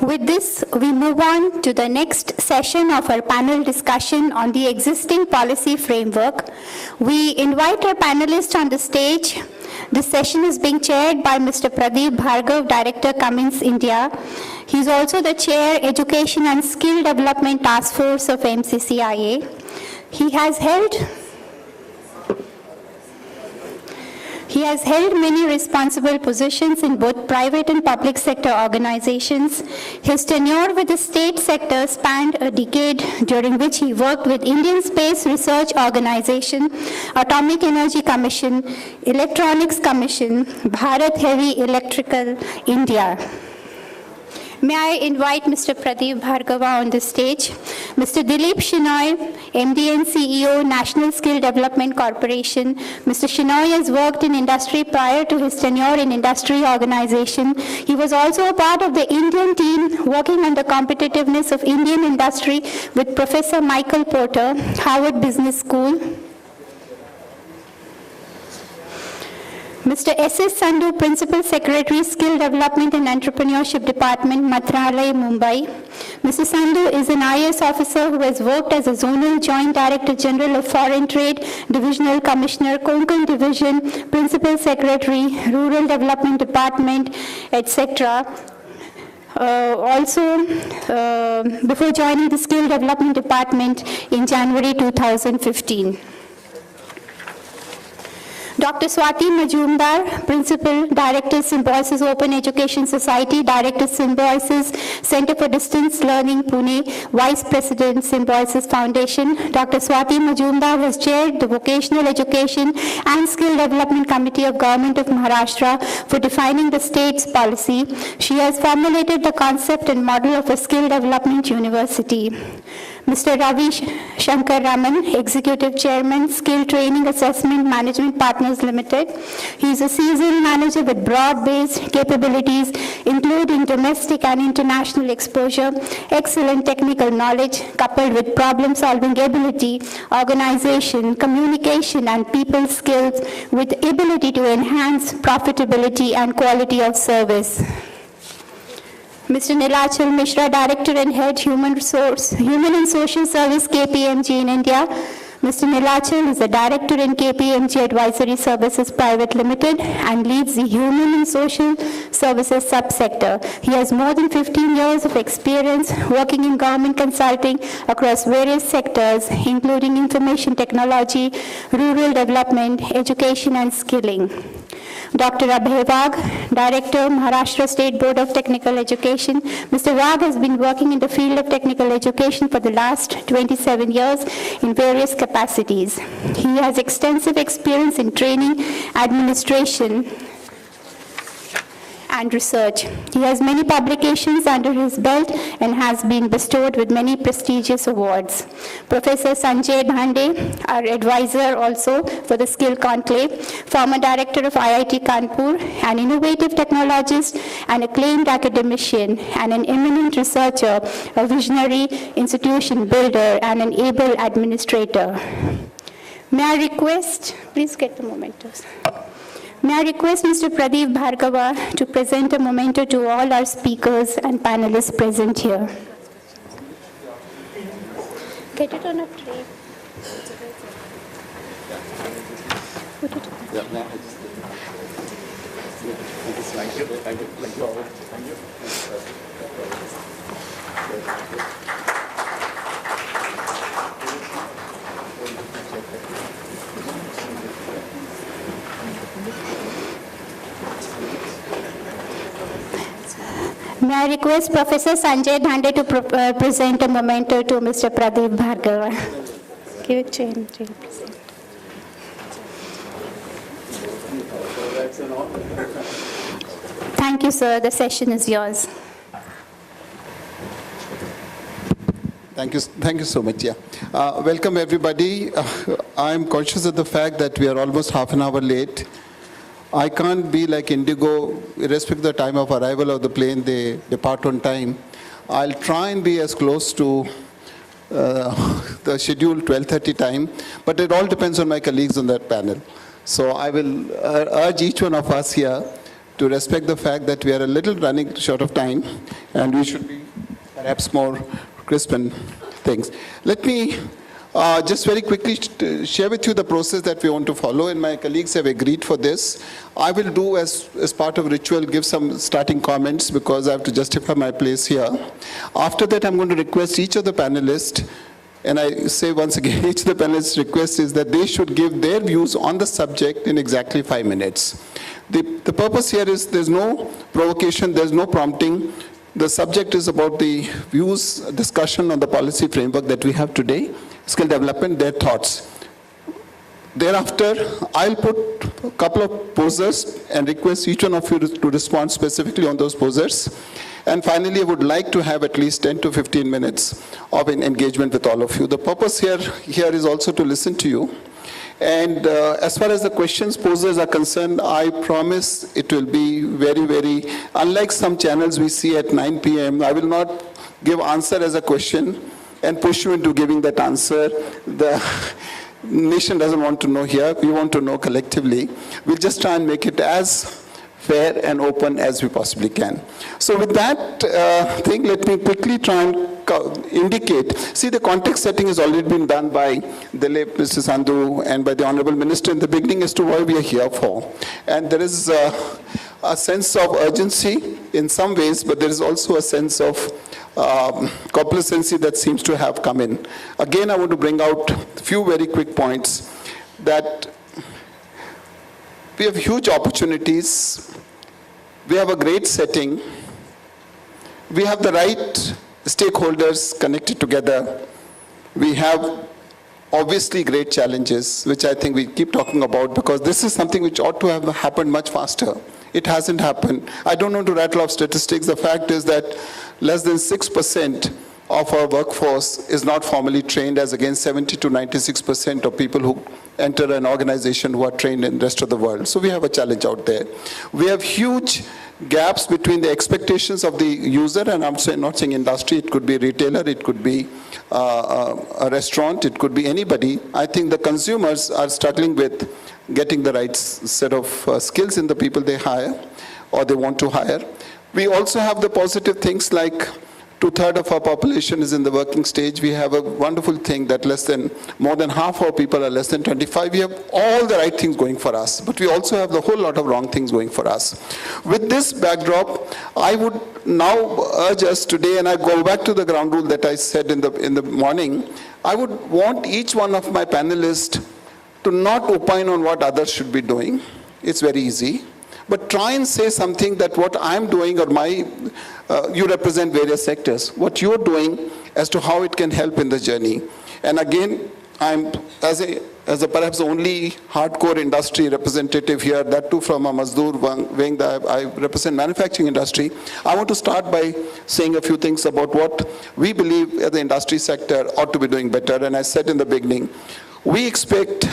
With this, we move on to the next session of our panel discussion on the existing policy framework. We invite our panelists on the stage. This session is being chaired by Mr. Pradeep Bhargav, Director, Cummins, India. He is also the Chair, Education and Skill Development Task Force of MCCIA. He has held many responsible positions in both private and public sector organizations. His tenure with the state sector spanned a decade, during which he worked with Indian Space Research Organization, Atomic Energy Commission, Electronics Commission, Bharat Heavy Electrical, India. May I invite Mr. Pradeep Bhargava on the stage. Mr. Dilip Shenoy, MD and CEO, National Skill Development Corporation. Mr. Shenoy has worked in industry prior to his tenure in industry organization. He was also a part of the Indian team working on the competitiveness of Indian industry with Professor Michael Porter, Harvard Business School. Mr. S.S. Sandhu, Principal Secretary, Skill Development and Entrepreneurship Department, Mantralaya, Mumbai. Mr. Sandhu is an IAS officer who has worked as a Zonal Joint Director General of Foreign Trade, Divisional Commissioner, Konkan Division, Principal Secretary, Rural Development Department, etc. Before joining the Skill Development Department in January 2015. Dr. Swati Majumdar, Principal, Director, Symbiosis Open Education Society, Director, Symbiosis Center for Distance Learning, Pune, Vice President, Symbiosis Foundation. Dr. Swati Majumdar has chaired the Vocational Education and Skill Development Committee of Government of Maharashtra for defining the state's policy. She has formulated the concept and model of a skill development university. Mr. Ravi Shankar Raman, Executive Chairman, Skill Training Assessment Management Partners Limited. He is a seasoned manager with broad-based capabilities, including domestic and international exposure, excellent technical knowledge, coupled with problem-solving ability, organization, communication, and people skills, with ability to enhance profitability and quality of service. Mr. Nilachal Mishra, Director and Head, Human and Social Service, KPMG in India. Mr. Nilachal is the Director in KPMG Advisory Services Private Limited and leads the Human and Social Services subsector. He has more than 15 years of experience working in government consulting across various sectors, including information technology, rural development, education, and skilling. Dr. Abhay Wagh, Director, Maharashtra State Board of Technical Education. Mr. Wagh has been working in the field of technical education for the last 27 years in various capacities. He has extensive experience in training, administration, and research. He has many publications under his belt and has been bestowed with many prestigious awards. Professor Sanjay Dhande, our advisor also for the Skillconclave, former director of IIT Kanpur, an innovative technologist, an acclaimed academician, and an eminent researcher, a visionary institution builder, and an able administrator. May I request, please get the mementos. May I request Mr. Pradeep Bhargava to present a memento to all our speakers and panelists present here. Get it on a tray. Put it on. Thank you. Thank you. Thank you. Thank you. May I request Professor Sanjay Dhande to present a memento to Mr. Pradeep Bhargava. Give it to him. Thank you, sir. The session is yours. Thank you so much. Yeah. Welcome, everybody. I'm conscious of the fact that we are almost half an hour late. I can't be like Indigo, irrespective of the time of arrival of the plane, they depart on time. I'll try and be as close to the scheduled 12:30 time, but it all depends on my colleagues on that panel. So I will urge each one of us here to respect the fact that we are a little running short of time and we should be perhaps more crisp in things. Let me just very quickly share with you the process that we want to follow, and my colleagues have agreed for this. I will do, as part of ritual, give some starting comments because I have to justify my place here. After that, I'm going to request each of the panelists, and I say once again, each of the panelists' request is that they should give their views on the subject in exactly 5 minutes. The purpose here is there's no provocation, there's no prompting. The subject is about the views, discussion on the policy framework that we have today, skill development, their thoughts. Thereafter, I'll put a couple of posers and request each one of you to respond specifically on those posers. And finally, I would like to have at least 10 to 15 minutes of an engagement with all of you. The purpose here is also to listen to you. And as far as the questions posers are concerned, I promise it will be very, very, unlike some channels we see at 9 p.m., I will not give answer as a question and push you into giving that answer. The nation doesn't want to know here. We want to know collectively. We'll just try and make it as fair and open as we possibly can. So with that thing, let me quickly try and indicate. See, the context setting has already been done by the late Mr. Sandhu and by the Honorable Minister in the beginning as to what we are here for. And there is a sense of urgency in some ways, but there is also a sense of complacency that seems to have come in. Again, I want to bring out a few very quick points that we have huge opportunities. We have a great setting. We have the right stakeholders connected together. We have obviously great challenges, which I think we keep talking about because this is something which ought to have happened much faster. It hasn't happened. I don't want to rattle off statistics. The fact is that less than 6% of our workforce is not formally trained, as against 70 to 96% of people who enter an organization who are trained in the rest of the world. So we have a challenge out there. We have huge gaps between the expectations of the user, and I'm not saying industry, it could be a retailer, it could be a restaurant, it could be anybody. I think the consumers are struggling with getting the right set of skills in the people they hire or they want to hire. We also have the positive things like 2/3 of our population is in the working stage. We have a wonderful thing that more than half our people are less than 25. We have all the right things going for us, but we also have the whole lot of wrong things going for us. With this backdrop, I would now urge us today, and I go back to the ground rule that I said in the morning, I would want each one of my panelists to not opine on what others should be doing. It's very easy. But try and say something that what I'm doing or you represent various sectors, what you're doing as to how it can help in the journey. And again, I'm as a perhaps only hardcore industry representative here, that too from a Mazdoor wing that I represent manufacturing industry. I want to start by saying a few things about what we believe the industry sector ought to be doing better. And I said in the beginning, we expect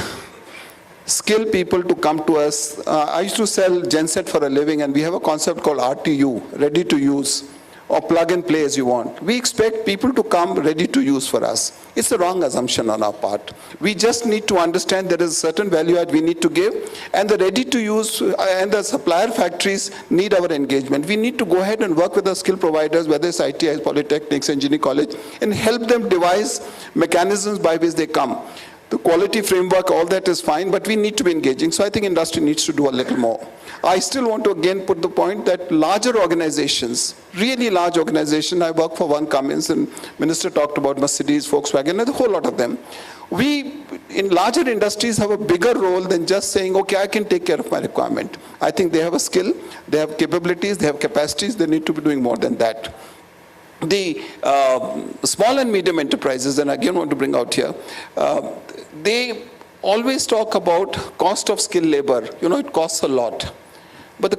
skilled people to come to us. I used to sell genset for a living, and we have a concept called RTU, ready to use, or plug and play as you want. We expect people to come ready to use for us. It's a wrong assumption on our part. We just need to understand there is a certain value add we need to give, and the ready to use and the supplier factories need our engagement. We need to go ahead and work with the skill providers, whether it's ITIs, polytechnics, engineering college, and help them devise mechanisms by which they come. The quality framework, all that is fine, but we need to be engaging. So I think industry needs to do a little more. I still want to again put the point that larger organizations, really large organizations, I work for one Cummins, and Minister talked about Mercedes, Volkswagen, and a whole lot of them. We, in larger industries, have a bigger role than just saying, okay, I can take care of my requirement. I think they have a skill, they have capabilities, they have capacities, they need to be doing more than that. The small and medium enterprises, and again I want to bring out here, they always talk about cost of skilled labor. You know, it costs a lot. But the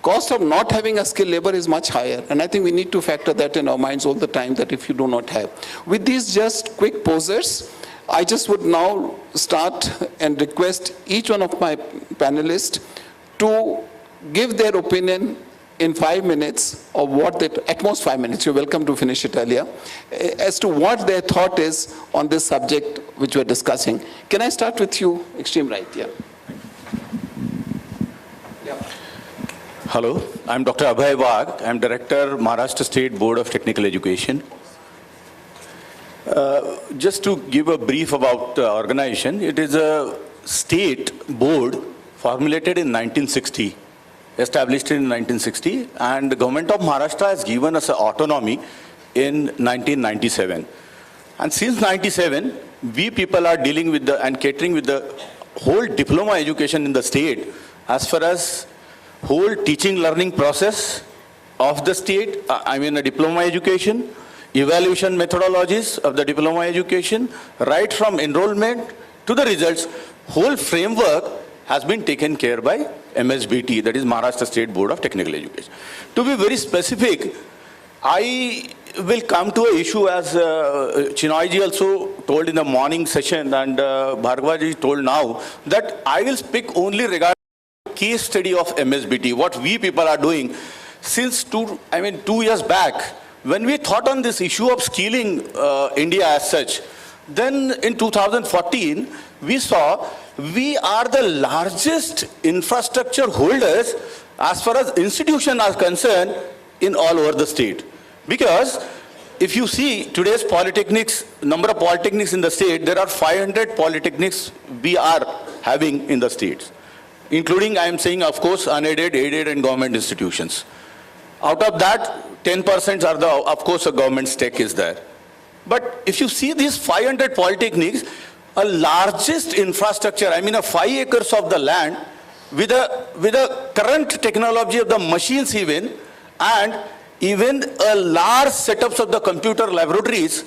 cost of not having a skilled labor is much higher. And I think we need to factor that in our minds all the time, that if you do not have. With these just quick posers, I just would now start and request each one of my panelists to give their opinion in 5 minutes, or what they, at most 5 minutes, you're welcome to finish it earlier, as to what their thought is on this subject which we're discussing. Can I start with you, extreme right? Yeah. Hello, I'm Dr. Abhay Wagh. I'm Director, Maharashtra State Board of Technical Education. Just to give a brief about the organization, it is a state board formulated in 1960, established in 1960, and the government of Maharashtra has given us autonomy in 1997. And since 97, we people are dealing with and catering with the whole diploma education in the state as far as whole teaching learning process of the state, a diploma education, evaluation methodologies of the diploma education, right from enrollment to the results, whole framework has been taken care by MSBT, that is Maharashtra State Board of Technical Education. To be very specific, I will come to an issue as Chinoyji also told in the morning session and Bhargavaji told now, that I will speak only regarding case study of MSBT, what we people are doing since 2 years back. When we thought on this issue of skilling India as such, then in 2014, we saw we are the largest infrastructure holders as far as institutions are concerned in all over the state. Because if you see today's polytechnics, number of polytechnics in the state, there are 500 polytechnics we are having in the states, including, I am saying, of course, unaided, aided, and government institutions. Out of that, 10% are the, of course, a government stake is there. But if you see these 500 polytechnics, a largest infrastructure, 5 acres of the land, with a current technology of the machines even, and even a large setups of the computer laboratories,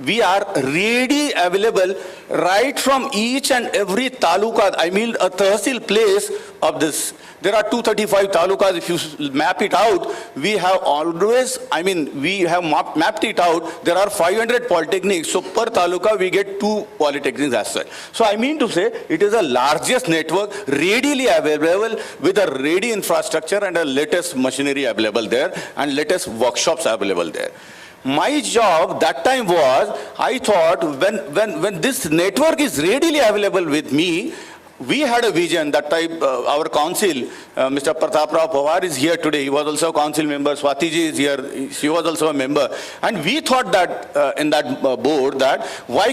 we are ready available right from each and every taluka, a tehsil place of this. There are 235 talukas. If you map it out, we have always, we have mapped it out. There are 500 polytechnics. So per taluka, we get 2 polytechnics as such. So I mean to say, it is the largest network readily available with a ready infrastructure and a latest machinery available there and latest workshops available there. My job that time was, I thought when this network is readily available with me, we had a vision that time, our council, Mr. Pratap Rao Pawar is here today. He was also a council member. Swati ji is here. She was also a member. And we thought that in that board that why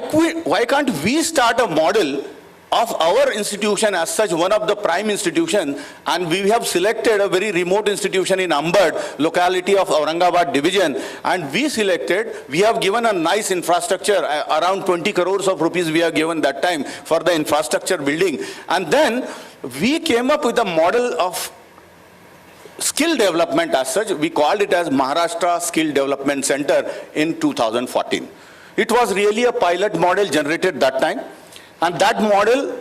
can't we start a model of our institution as such, one of the prime institution, and we have selected a very remote institution in Ambad, locality of Aurangabad division, and we have given a nice infrastructure, around 20 crores of rupees we have given that time for the infrastructure building. And then we came up with a model of skill development as such. We called it as Maharashtra Skill Development Center in 2014. It was really a pilot model generated that time. And that model,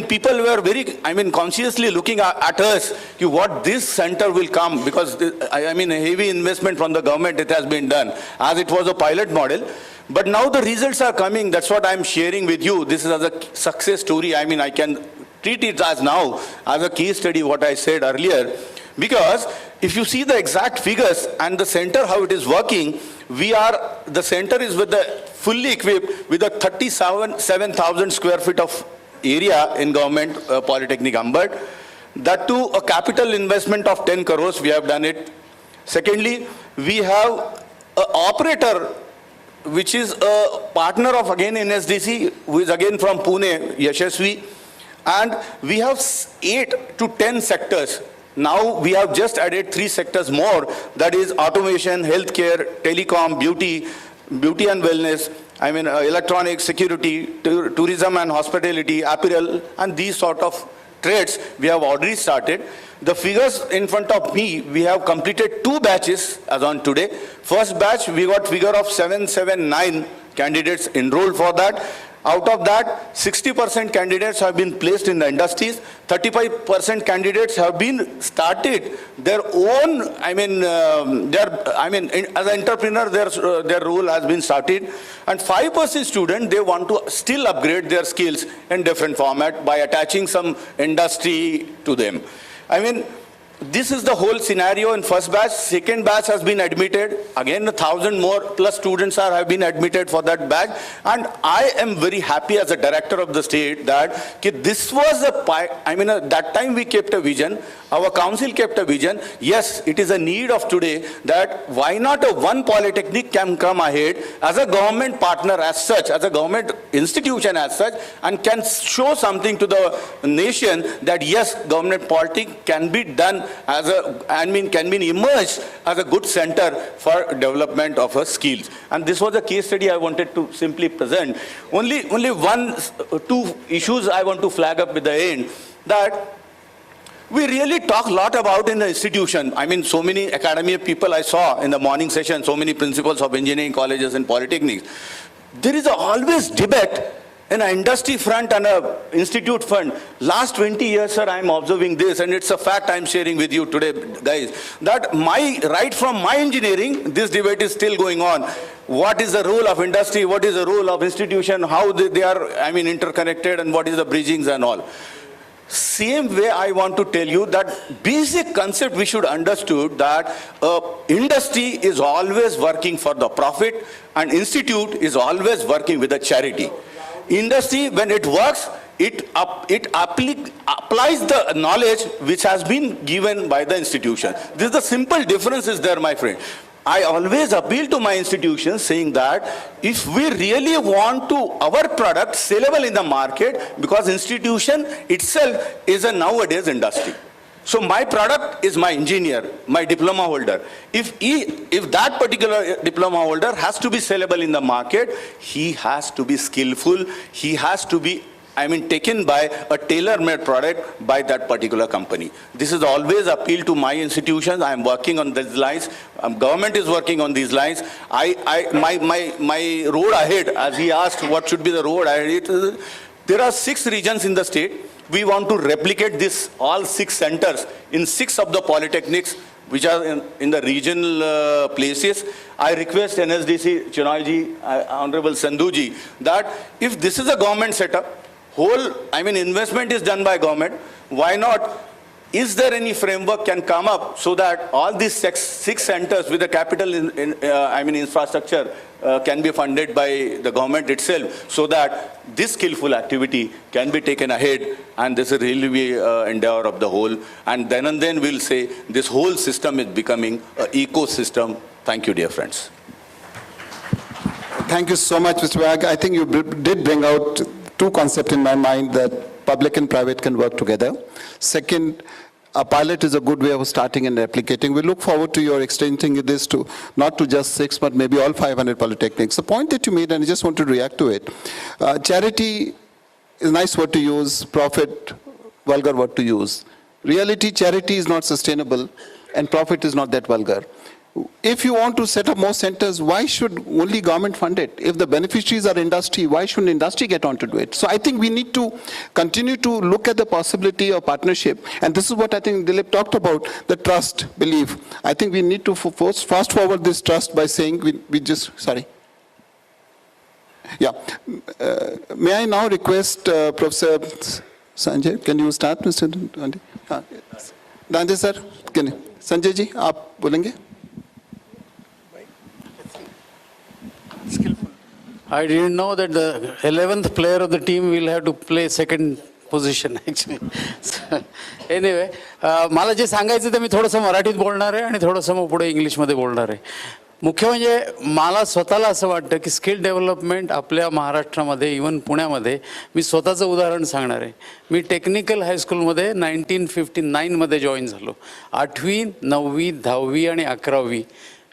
people were very, consciously looking at us, what this center will come, because, heavy investment from the government, it has been done, as it was a pilot model. But now the results are coming, that's what I'm sharing with you. This is as a success story, I can treat it as now, as a case study, what I said earlier. Because if you see the exact figures and the center, how it is working, the center is with the fully equipped with a 37,000 square feet of area in government Polytechnic Ambad. That too, a capital investment of 10 crores, we have done it. Secondly, we have an operator, which is a partner of again NSDC, who is again from Pune, Yashasvi. And we have 8 to 10 sectors. Now we have just added 3 sectors more, that is automation, healthcare, telecom, beauty and wellness, electronics, security, tourism and hospitality, apparel, and these sort of trades we have already started. The figures in front of me, we have completed 2 batches as on today. First batch, we got figure of 779 candidates enrolled for that. Out of that, 60% candidates have been placed in the industries, 35% candidates have been started their own, as an entrepreneur, their role has been started. And 5% students, they want to still upgrade their skills in different format by attaching some industry to them. this is the whole scenario in first batch. Second batch has been admitted. Again, 1,000 more plus students have been admitted for that batch. And I am very happy as a director of the state that this was that time we kept a vision. Our council kept a vision. Yes, it is a need of today that why not one polytechnic can come ahead as a government partner as such, as a government institution as such, and can show something to the nation that yes, government politics can be done as can be emerged as a good center for development of skills. And this was a case study I wanted to simply present. Only two issues I want to flag up with the end, that we really talk a lot about in the institution. So many academic people I saw in the morning session, so many principals of engineering colleges and polytechnics. There is always debate in an industry front and an institute front. Last 20 years, sir, I am observing this, and it's a fact I am sharing with you today, guys, that right from my engineering, this debate is still going on. What is the role of industry? What is the role of institution? How they are, interconnected, and what is the bridgings and all. Same way, I want to tell you that basic concept we should understood that industry is always working for the profit and institute is always working with a charity. Industry, when it works, it applies the knowledge which has been given by the institution. This is the simple difference is there, my friend. I always appeal to my institutions saying that if we really want to our product sellable in the market, because institution itself is a nowadays industry. So my product is my engineer, my diploma holder. If that particular diploma holder has to be sellable in the market, he has to be skillful, he has to be taken by a tailor-made product by that particular company. This is always appeal to my institutions. I am working on these lines. Government is working on these lines. My road ahead, as he asked, what should be the road ahead? There are 6 regions in the state. We want to replicate this, all 6 centers in 6 of the polytechnics which are in the regional places. I request NSDC, Chinoyji, Honorable Sandhuji, that if this is a government setup, investment is done by government. Why not? Is there any framework can come up so that all these 6 centers with the capital infrastructure can be funded by the government itself, so that this skillful activity can be taken ahead, and this will really be an endeavor of the whole. And then we'll say this whole system is becoming an ecosystem. Thank you, dear friends. Thank you so much, Mr. Wag. I think you did bring out 2 concepts in my mind, that public and private can work together. Second, a pilot is a good way of starting and replicating. We look forward to your extending this to not to just 6, but maybe all 500 polytechnics. The point that you made, and I just want to react to it. Charity is a nice word to use, profit, vulgar word to use. Reality, charity is not sustainable, and profit is not that vulgar. If you want to set up more centers, why should only government fund it? If the beneficiaries are industry, why shouldn't industry get on to do it? So I think we need to continue to look at the possibility of partnership. And this is what I think Dilip talked about, the trust, belief. I think we need to fast forward this trust by saying Yeah. May I now request Professor Sanjay, can you start, Mr. Dhande? Dhande sir, can you? Sanjay ji, aap bolenge? Skillful. I didn't know that the 11th player of the team will have to play second position actually. Anyway, मला जे सांगायचं ते मी थोडंसं मराठीत बोलणार आहे आणि थोडंसं मग पुढे इंग्लिशमध्ये बोलणार आहे. मुख्य म्हणजे मला स्वतःला असं वाटतं की स्किल डेव्हलपमेंट आपल्या महाराष्ट्रामध्ये इवन पुण्यामध्ये मी स्वतःचं उदाहरण सांगणार आहे. मी टेक्निकल हायस्कूलमध्ये 1959मध्ये जॉईन झालो. 8वी 9वी 10वी आणि 11वी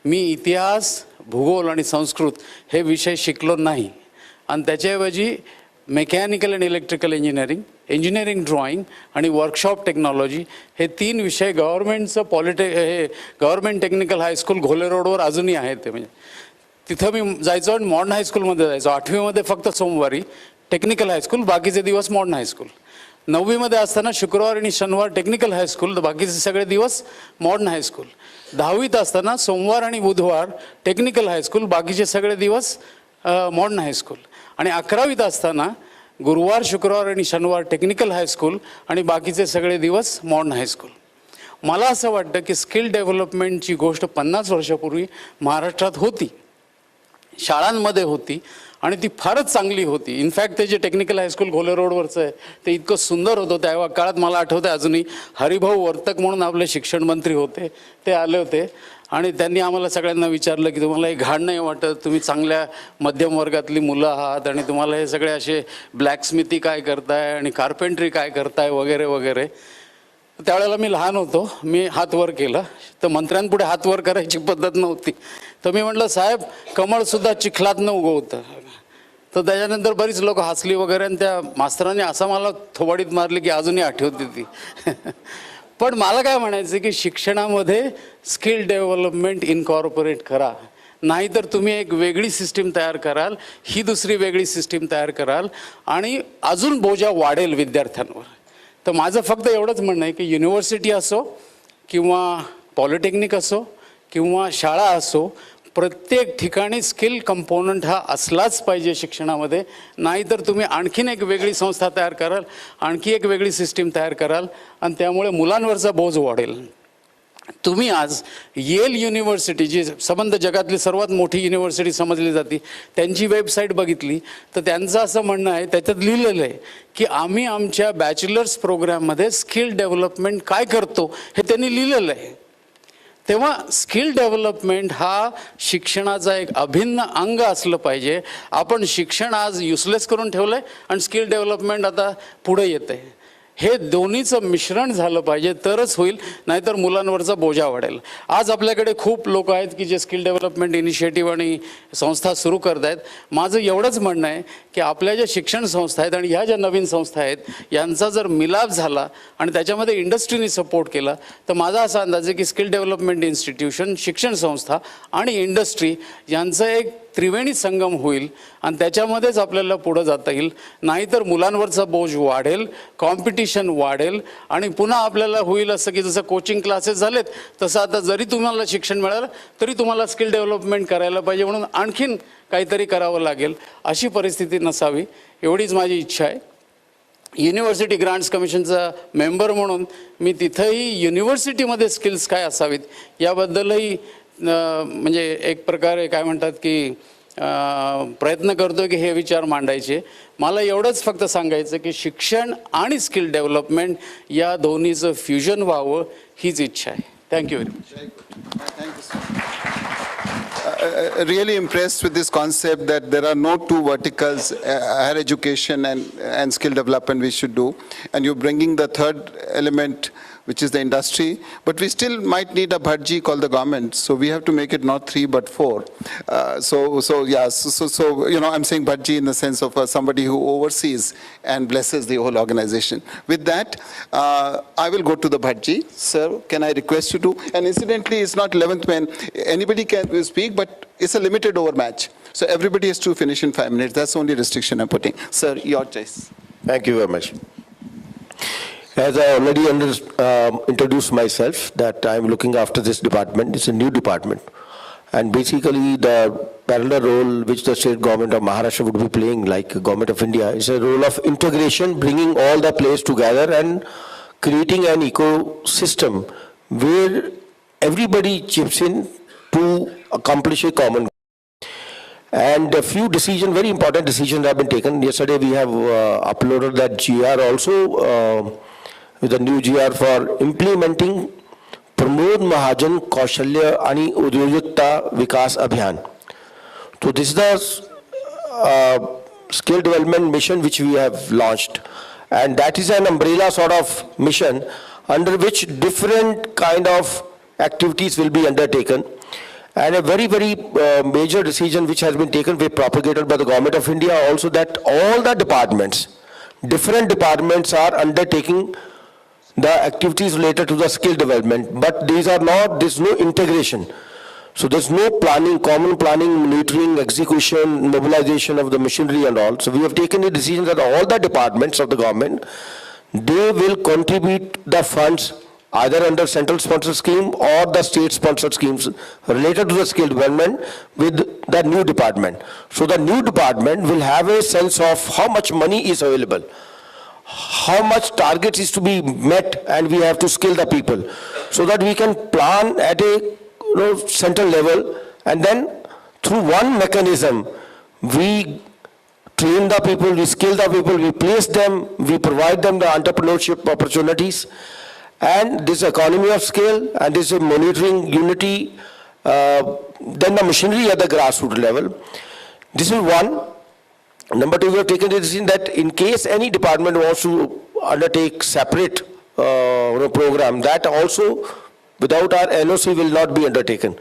मी इतिहास भूगोल आणि संस्कृत हे विषय शिकलो नाही, आणि त्याच्याऐवजी mechanical and electrical engineering drawing आणि वर्कशॉप टेक्नॉलॉजी हे 3 विषय गव्हर्नमेंटचं गव्हर्नमेंट टेक्निकल हायस्कूल घोले रोडवर अजूनही आहेत. ते म्हणजे तिथं मी जायचो आणि मॉडर्न हायस्कूलमध्ये जायचो. 8वीमध्ये फक्त सोमवारी टेक्निकल हायस्कूल, बाकीचे दिवस मॉडर्न हायस्कूल. 9वीमध्ये असताना शुक्रवार आणि शनिवार टेक्निकल हायस्कूल, बाकीचे सगळे दिवस मॉडर्न हायस्कूल. 10वीत असताना सोमवार आणि बुधवार टेक्निकल हायस्कूल, बाकीचे सगळे दिवस मॉडर्न हायस्कूल. आणि 11वीत असताना गुरुवार शुक्रवार आणि शनिवार टेक्निकल हायस्कूल आणि बाकीचे सगळे दिवस मॉडर्न हायस्कूल. मला असं वाटतं की स्किल डेव्हलपमेंटची गोष्ट 50 वर्षापूर्वी महाराष्ट्रात होती, शाळांमध्ये होती आणि ती फारच चांगली होती. इनफॅक्ट ते जे टेक्निकल हायस्कूल घोले रोडवरचं आहे ते इतकं सुंदर होतं. त्या काळात मला आठवतं अजूनही हरिभाऊ वर्तक म्हणून आपले शिक्षण मंत्री होते, ते आले होते आणि त्यांनी आम्हाला सगळ्यांना विचारलं की तुम्हाला हे घाण नाही वाटत, तुम्ही चांगल्या मध्यम वर्गातली मुलं आहात आणि तुम्हाला हे सगळे असे ब्लॅकस्मिथी काय करताय आणि कार्पेंट्री काय करताय वगैरे वगैरे. त्यावेळेला मी लहान होतो, मी हात वर केला, तर मंत्र्यांपुढे हात वर करायची पद्धत नव्हती. तर मी म्हटलं साहेब कमळसुद्धा चिखलातनं उगवतं. तर त्याच्यानंतर बरीच लोक हसली वगैरे आणि त्या मास्तरांनी असं मला थोबाडीत मारली की अजूनही आठवते ती. पण मला काय म्हणायचं की शिक्षणामध्ये स्किल डेव्हलपमेंट इनकॉर्पोरेट करा, नाहीतर तुम्ही एक वेगळी सिस्टीम तयार कराल, ही दुसरी वेगळी सिस्टीम तयार कराल आणि अजून बोजा वाढेल विद्यार्थ्यांवर. तर माझं फक्त एवढंच म्हणणं आहे की युनिव्हर्सिटी असो किंवा पॉलिटेक्निक असो किंवा शाळा असो, प्रत्येक ठिकाणी स्किल कंपोनंट हा असलाच पाहिजे शिक्षणामध्ये, नाहीतर तुम्ही आणखीन एक वेगळी संस्था तयार कराल, आणखी एक वेगळी सिस्टीम तयार कराल आणि त्यामुळे मुलांवरचा बोज वाढेल. तुम्ही आज येल युनिव्हर्सिटी, जी संबंध जगातली सर्वात मोठी युनिव्हर्सिटी समजली जाते, त्यांची वेबसाईट बघितली तर त्यांचं असं म्हणणं आहे, त्याच्यात लिहिलेलं आहे की आम्ही आमच्या बॅचलर्स प्रोग्राममध्ये स्किल डेव्हलपमेंट काय करतो हे त्यांनी लिहिलेलं आहे. तेव्हा स्किल डेव्हलपमेंट हा शिक्षणाचा एक अभिन्न अंग असलं पाहिजे. आपण शिक्षण आज युजलेस करून ठेवलं आहे आणि स्किल डेव्हलपमेंट आता पुढे येतं आहे. हे दोन्हीचं मिश्रण झालं पाहिजे तरच होईल, नाहीतर मुलांवरचा बोजा वाढेल. आज आपल्याकडे खूप लोक आहेत की जे स्किल डेव्हलपमेंट इनिशिएटिव्ह आणि संस्था सुरू करत आहेत. माझं एवढंच म्हणणं आहे की आपल्या ज्या शिक्षण संस्था आहेत आणि ह्या ज्या नवीन संस्था आहेत यांचा जर मिलाप झाला आणि त्याच्यामध्ये इंडस्ट्रीने सपोर्ट केला तर माझा असा अंदाज आहे की स्किल डेव्हलपमेंट इन्स्टिट्यूशन, शिक्षण संस्था आणि इंडस्ट्री यांचं एक त्रिवेणी संगम होईल आणि त्याच्यामध्येच आपल्याला पुढं जाता येईल. नाहीतर मुलांवरचा बोज वाढेल, कॉम्पिटिशन वाढेल आणि पुन्हा आपल्याला होईल असं की जसं कोचिंग क्लासेस झालेत तसं आता जरी तुम्हाला शिक्षण मिळालं तरी तुम्हाला स्किल डेव्हलपमेंट करायला पाहिजे म्हणून आणखीन काहीतरी करावं लागेल, अशी परिस्थिती नसावी, एवढीच माझी इच्छा आहे. युनिव्हर्सिटी ग्रांट्स कमिशनचा मेंबर म्हणून मी तिथंही युनिव्हर्सिटीमध्ये स्किल्स काय असावीत याबद्दलही म्हणजे एक प्रकारे काय म्हणतात की प्रयत्न करतो की हे विचार मांडायचे. मला एवढंच फक्त सांगायचं की शिक्षण आणि स्किल डेव्हलपमेंट या दोन्हीचं फ्युजन व्हावं हीच इच्छा आहे. Thank you very much. Really impressed with this concept that there are no two verticals, higher education and skill development we should do. And you're bringing the third element, which is the industry. But we still might need a bhadji called the government. So we have to make it not 3 but 4. So you know, I'm saying bhadji in the sense of somebody who oversees and blesses the whole organization. With that, I will go to the bhadji. Sir, can I request you to? And incidentally, it's not 11th man. Anybody can speak, but it's a limited over match. So everybody has to finish in 5 minutes. That's the only restriction I'm putting. Sir, your choice. Thank you very much. As I already introduced myself, that I'm looking after this department. It's a new department. And basically the parallel role which the state government of Maharashtra would be playing, like government of India, is a role of integration, bringing all the players together and creating an ecosystem where everybody chips in to accomplish a common goal. And a few decisions, very important decisions have been taken. Yesterday we have uploaded that GR also, with a new GR for implementing Pramod Mahajan Kaushalya Ani Udyogikta Vikas Abhiyan. So this is the skill development mission which we have launched, and that is an umbrella sort of mission under which different kind of activities will be undertaken. And a very, very major decision which has been taken, propagated by the government of India also, that all the departments, different departments are undertaking the activities related to the skill development, but these are not, there's no integration. So there's no planning, common planning, monitoring, execution, mobilization of the machinery and all. So we have taken a decision that all the departments of the government, they will contribute the funds either under central sponsored scheme or the state sponsored schemes related to the skill development with the new department. So the new department will have a sense of how much money is available, how much target is to be met, and we have to skill the people, so that we can plan at a central level, and then through one mechanism, we train the people, we skill the people, we place them, we provide them the entrepreneurship opportunities, and this economy of scale, and this monitoring unity, then the machinery at the grassroots level. This is one. Number two, we have taken a decision that in case any department wants to undertake separate program, that also without our NOC will not be undertaken.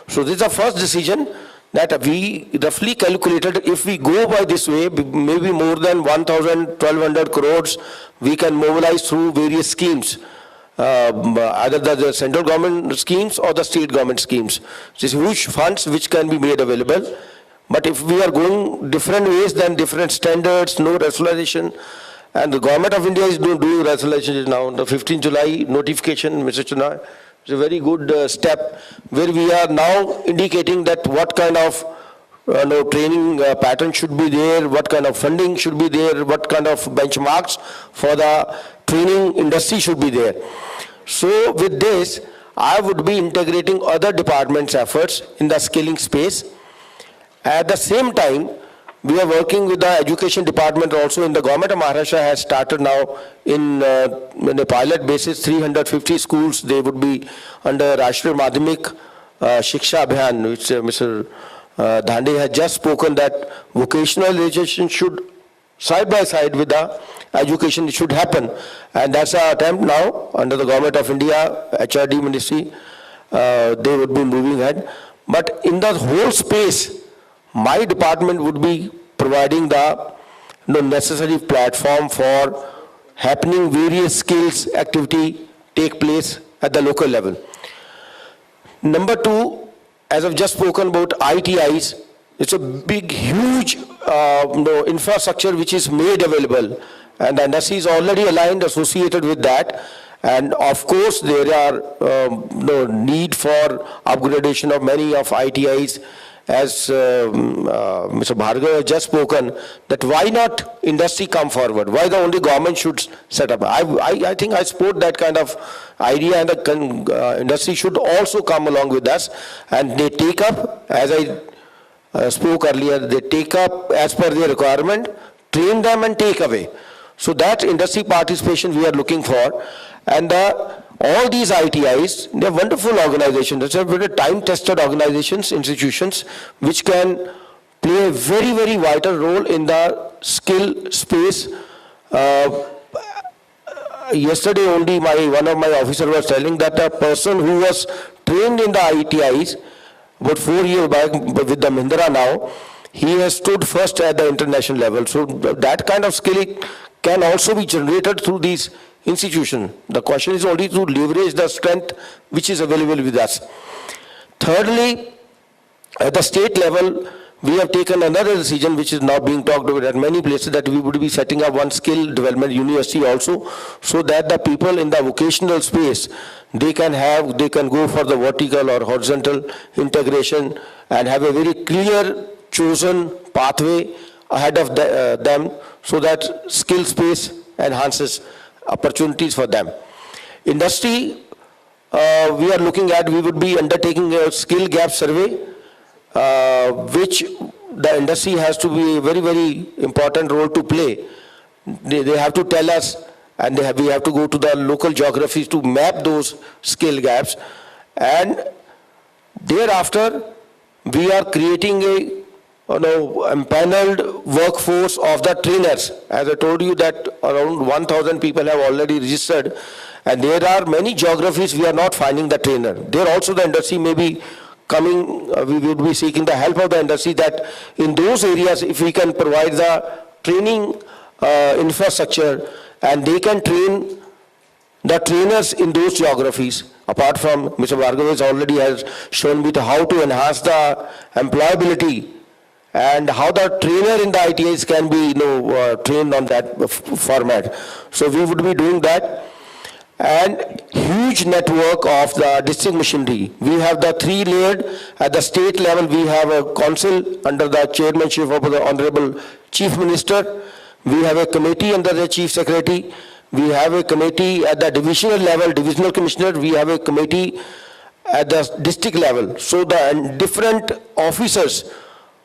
So this is the first decision that we roughly calculated. If we go by this way, maybe more than 1,200 crores we can mobilize through various schemes, either the central government schemes or the state government schemes. These huge funds which can be made available. But if we are going different ways, then different standards, no rationalization, and the government of India is doing rationalization now. The 15th July notification, Mr. Chunna, is a very good step, where we are now indicating that what kind of training pattern should be there, what kind of funding should be there, what kind of benchmarks for the training industry should be there. So with this, I would be integrating other departments' efforts in the skilling space. At the same time, we are working with the education department also. In the government of Maharashtra has started now in a pilot basis, 350 schools, they would be under Rashtriya Madhyamik Shiksha Abhiyan, which Mr. Dhande has just spoken, that vocational education should side by side with the education should happen. And that's our attempt now under the government of India, HRD ministry, they would be moving ahead. But in the whole space, my department would be providing the necessary platform for happening various skills activity take place at the local level. Number two, as I've just spoken about ITIs, it's a big, huge infrastructure which is made available, and the industry is already aligned, associated with that. And of course, there are need for upgradation of many of ITIs. As Mr. Bhargav has just spoken, that why not industry come forward? Why the only government should set up? I think I support that kind of idea, and the industry should also come along with us, and they take up, as I spoke earlier, they take up as per their requirement, train them and take away. So that industry participation we are looking for. And all these ITIs, they are wonderful organizations. They are very time-tested organizations, institutions, which can play a very, very vital role in the skill space. Yesterday only one of my officers was telling that a person who was trained in the ITIs about 4 years back with the Mahindra now, he has stood first at the international level. So that kind of skill can also be generated through these institutions. The question is only to leverage the strength which is available with us. Thirdly, at the state level, we have taken another decision which is now being talked about at many places, that we would be setting up one skill development university also, so that the people in the vocational space, they can go for the vertical or horizontal integration and have a very clear chosen pathway ahead of them, so that skill space enhances opportunities for them. Industry, we are looking at, we would be undertaking a skill gap survey, which the industry has to be a very, very important role to play. They have to tell us, and we have to go to the local geographies to map those skill gaps. And thereafter, we are creating a empaneled workforce of the trainers. As I told you that around 1,000 people have already registered, and there are many geographies we are not finding the trainer. There also the industry may be coming, we would be seeking the help of the industry, that in those areas if we can provide the training infrastructure, and they can train the trainers in those geographies. Apart from Mr. Bhargav already has shown me how to enhance the employability, and how the trainer in the ITIs can be trained on that format. So we would be doing that. And huge network of the district machinery. We have the 3-layered. At the state level, we have a council under the chairmanship of the Honorable Chief Minister, We have a committee under the Chief Secretary. We have a committee at the divisional level, divisional commissioner. We have a committee at the district level. So the different officers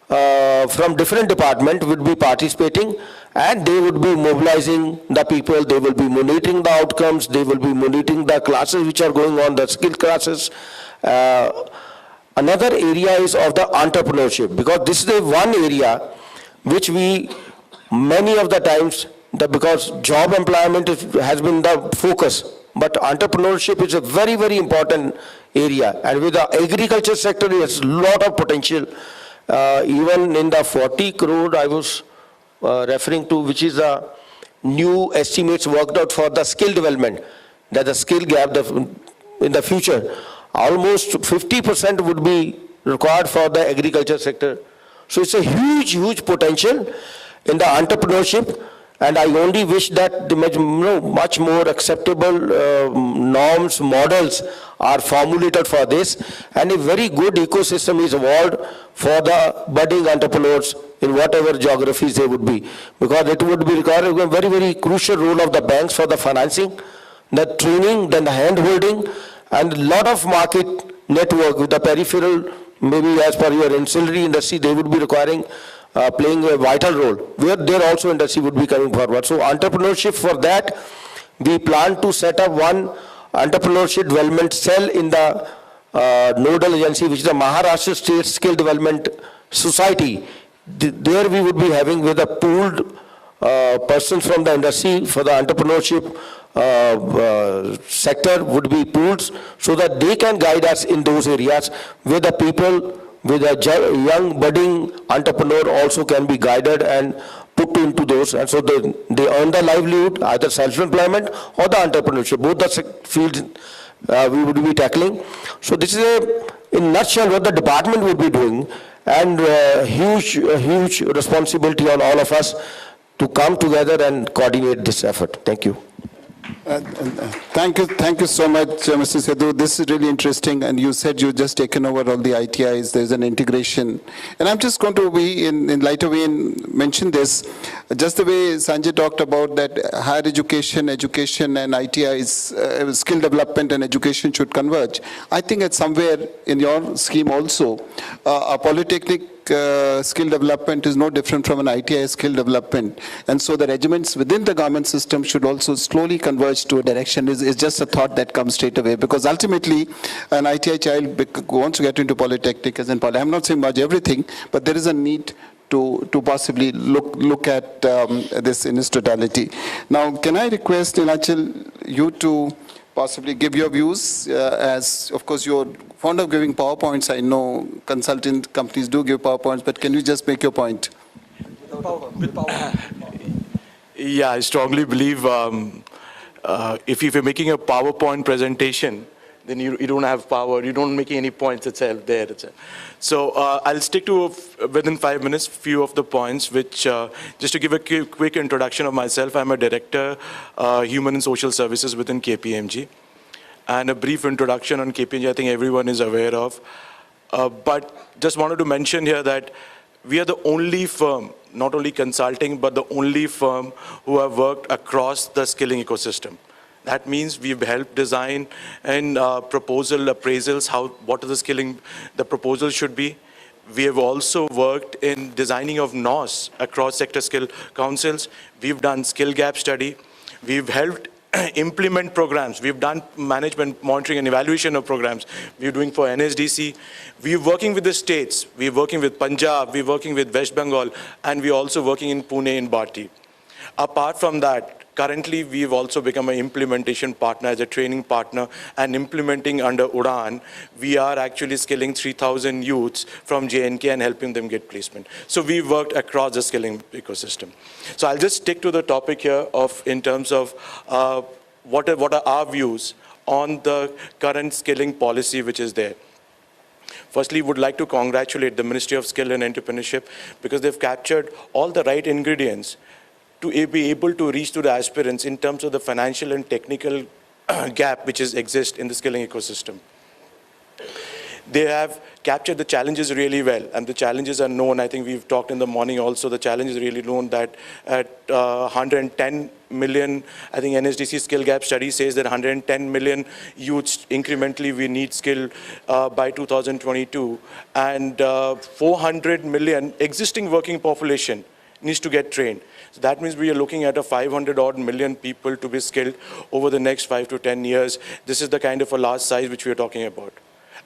from different departments would be participating, and they would be mobilizing the people. They will be monitoring the outcomes. They will be monitoring the classes which are going on, the skill classes. Another area is of the entrepreneurship, because this is the one area which we, many of the times, because job employment has been the focus, but entrepreneurship is a very, very important area. And with the agriculture sector, there's a lot of potential. Even in the 40 crore I was referring to, which is the new estimates worked out for the skill development, that the skill gap in the future, almost 50% would be required for the agriculture sector. So it's a huge, huge potential in the entrepreneurship. And I only wish that the much more acceptable norms, models are formulated for this, and a very good ecosystem is evolved for the budding entrepreneurs in whatever geographies they would be. Because it would be required a very, very crucial role of the banks for the financing, the training, then the hand-holding, and a lot of market network with the peripheral, maybe as per your ancillary industry, they would be requiring playing a vital role, where there also industry would be coming forward. So entrepreneurship, for that, we plan to set up one entrepreneurship development cell in the nodal agency, which is the Maharashtra State Skill Development Society. There we would be having with a pooled persons from the industry for the entrepreneurship sector would be pooled, so that they can guide us in those areas where the people with a young budding entrepreneur also can be guided and put into those, and so they earn the livelihood, either self-employment or the entrepreneurship, both the fields we would be tackling. So this is in a nutshell what the department would be doing, and huge responsibility on all of us to come together and coordinate this effort. Thank you. Thank you so much, Mr. Sidhu. This is really interesting, and you said you've just taken over all the ITIs, there's an integration. And I'm just going to be in lighter way and mention this, just the way Sanjay talked about that higher education and ITIs, skill development and education should converge. I think it's somewhere in your scheme also, a polytechnic skill development is no different from an ITI skill development, and so the regiments within the government system should also slowly converge to a direction. Is just a thought that comes straight away, because ultimately an ITI child wants to get into polytechnic, as in I'm not saying much everything, but there is a need to possibly look at this in its totality. Now, can I request, Nilachal, you to possibly give your views, as of course you're fond of giving PowerPoints. I know consultant companies do give PowerPoints, but can you just make your point? Yeah, I strongly believe if you're making a PowerPoint presentation, then you don't have power, you don't make any points itself there. So I'll stick to, within 5 minutes, few of the points, which, just to give a quick introduction of myself, I'm a director, Human and Social Services within KPMG. And a brief introduction on KPMG, I think everyone is aware of. But just wanted to mention here that we are the only firm, not only consulting, but the only firm who have worked across the skilling ecosystem. That means we've helped design and proposal appraisals, what the skilling, the proposal should be. We have also worked in designing of NOS across sector skill councils. We've done skill gap study. We've helped implement programs. We've done management, monitoring and evaluation of programs. We're doing for NSDC. We're working with the states. We're working with Punjab. We're working with West Bengal. And we're also working in Pune and Bharti. Apart from that, currently, we've also become an implementation partner as a training partner, and implementing under UDAN, we are actually skilling 3,000 youths from J&K and helping them get placement. So we've worked across the skilling ecosystem. So I'll just stick to the topic here in terms of what are our views on the current skilling policy which is there. Firstly, would like to congratulate the Ministry of Skill and Entrepreneurship, because they've captured all the right ingredients to be able to reach to the aspirants in terms of the financial and technical gap which exists in the skilling ecosystem. They have captured the challenges really well, and the challenges are known. I think we've talked in the morning also, the challenge is really known that at 110 million, I think NSDC skill gap study says that 110 million youths incrementally we need skill by 2022, and 400 million existing working population needs to get trained. So that means we are looking at a 500 odd million people to be skilled over the next 5 to 10 years. This is the kind of a large size which we are talking about.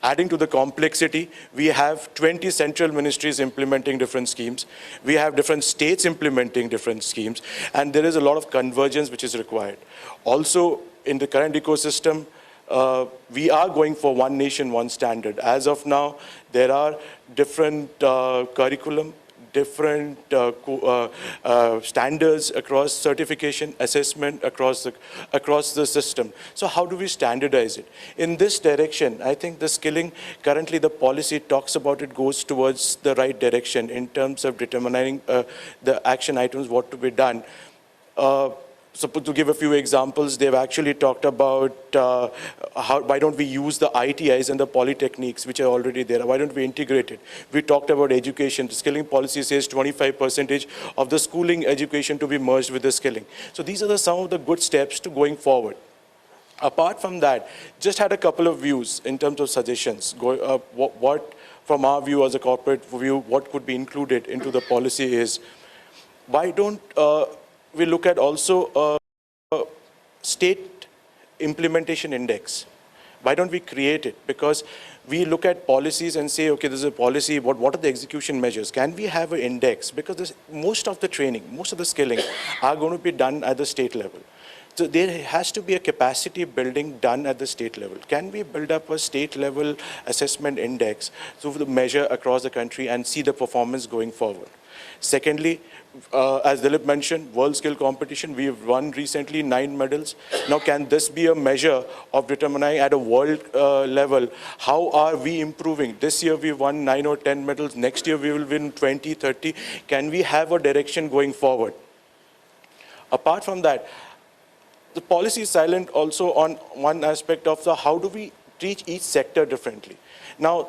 Adding to the complexity, we have 20 central ministries implementing different schemes. We have different states implementing different schemes, and there is a lot of convergence which is required. Also, in the current ecosystem, we are going for one nation, one standard. As of now, there are different curriculum, different standards across certification, assessment, across the system. So how do we standardize it? In this direction, I think the skilling, currently the policy talks about it goes towards the right direction in terms of determining the action items, what to be done. So to give a few examples, they've actually talked about why don't we use the ITIs and the polytechniques which are already there? Why don't we integrate it? We talked about education. The skilling policy says 25% of the schooling education to be merged with the skilling. So these are some of the good steps to going forward. Apart from that, just had a couple of views in terms of suggestions. What from our view as a corporate view, what could be included into the policy is, why don't we look at also a state implementation index? Why don't we create it? Because we look at policies and say, okay, this is a policy, what are the execution measures? Can we have an index? Because most of the training, most of the skilling are going to be done at the state level. So there has to be a capacity building done at the state level. Can we build up a state level assessment index to measure across the country and see the performance going forward? Secondly, as Dilip mentioned, World Skill Competition, we have won recently 9 medals. Now, can this be a measure of determining at a world level, how are we improving? This year we won 9 or 10 medals. Next year we will win 20, 30. Can we have a direction going forward? Apart from that, the policy is silent also on one aspect of how do we treat each sector differently. Now,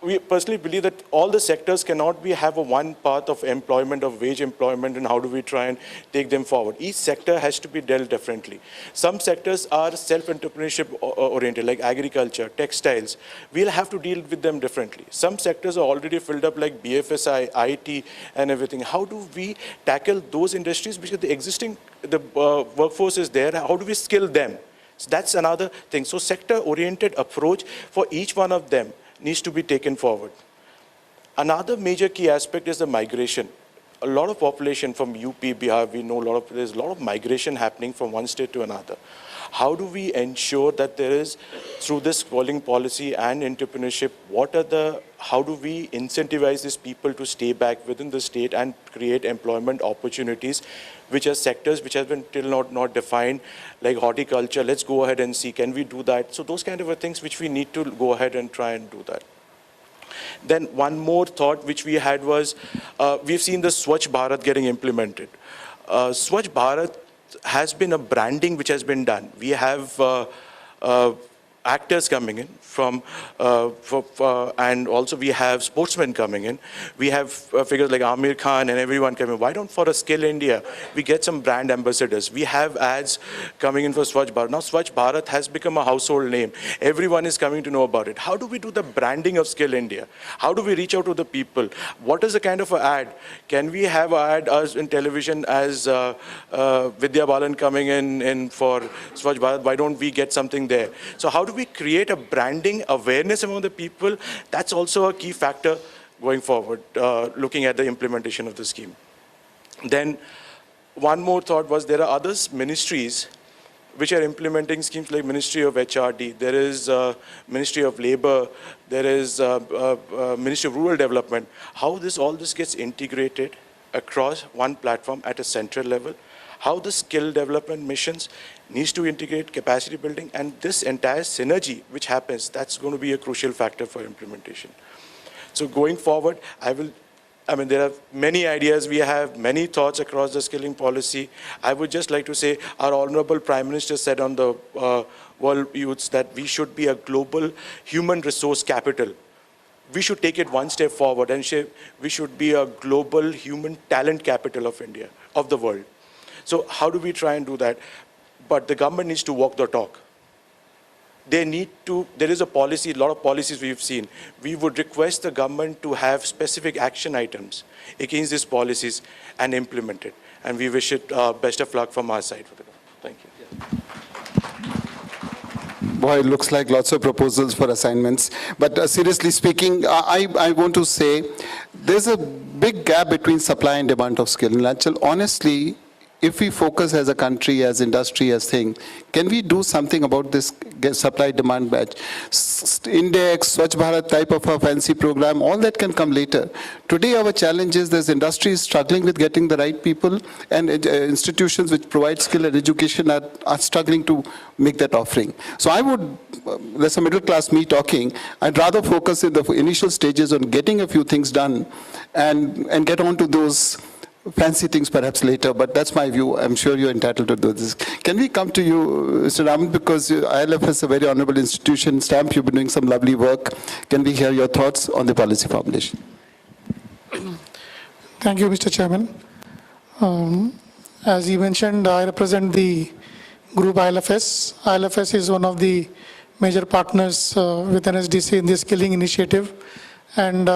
we personally believe that all the sectors cannot have a one path of employment, of wage employment, and how do we try and take them forward. Each sector has to be dealt differently. Some sectors are self-entrepreneurship oriented, like agriculture, textiles. We'll have to deal with them differently. Some sectors are already filled up, like BFSI, IT, and everything. How do we tackle those industries? Because the existing workforce is there. How do we skill them? So that's another thing. So sector-oriented approach for each one of them needs to be taken forward. Another major key aspect is the migration. A lot of population from UP, Bihar, we know there's a lot of migration happening from one state to another. How do we ensure that there is, through this schooling policy and entrepreneurship, how do we incentivize these people to stay back within the state and create employment opportunities, which are sectors which have been till not defined, like horticulture. Let's go ahead and see, can we do that? So those kind of things which we need to go ahead and try and do that. Then one more thought which we had was, we've seen the Swachh Bharat getting implemented. Swachh Bharat has been a branding which has been done. We have actors coming in and also we have sportsmen coming in. We have figures like Amir Khan and everyone coming. Why don't for a Skill India, we get some brand ambassadors? We have ads coming in for Swachh Bharat. Now Swachh Bharat has become a household name. Everyone is coming to know about it. How do we do the branding of Skill India? How do we reach out to the people? What is the kind of an ad? Can we have an ad as in television as Vidya Balan coming in for Swachh Bharat? Why don't we get something there? So how do we create a branding awareness among the people? That's also a key factor going forward, looking at the implementation of the scheme. Then one more thought was, there are other ministries which are implementing schemes, like Ministry of HRD, there is Ministry of Labor, there is Ministry of Rural Development. How all this gets integrated across one platform at a central level, how the skill development missions needs to integrate capacity building, and this entire synergy which happens, that's going to be a crucial factor for implementation. So going forward, there are many ideas, we have many thoughts across the skilling policy. I would just like to say, our Honorable Prime Minister said on the world youths that we should be a global human resource capital. We should take it one step forward and say we should be a global human talent capital of India, of the world. So how do we try and do that? But the government needs to walk the talk. They need to, there is a policy, a lot of policies we've seen. We would request the government to have specific action items against these policies and implement it. And we wish it best of luck from our side. Thank you. Boy, it looks like lots of proposals for assignments. But seriously speaking, I want to say there's a big gap between supply and demand of skill. And actually, honestly, if we focus as a country, as industry, as thing, can we do something about this supply-demand match? Index, Swachh Bharat type of a fancy program, all that can come later. Today our challenge is this industry is struggling with getting the right people, and institutions which provide skill and education are struggling to make that offering. So I would, there's a middle class me talking, I'd rather focus in the initial stages on getting a few things done and get on to those fancy things perhaps later, but that's my view. I'm sure you're entitled to do this. Can we come to you, Mr. Raman, because ILF is a very honorable institution. Stamp, you've been doing some lovely work. Can we hear your thoughts on the policy formulation? Thank you, Mr. Chairman. As you mentioned, I represent the group ILFS. ILFS is one of the major partners with NSDC in this skilling initiative. And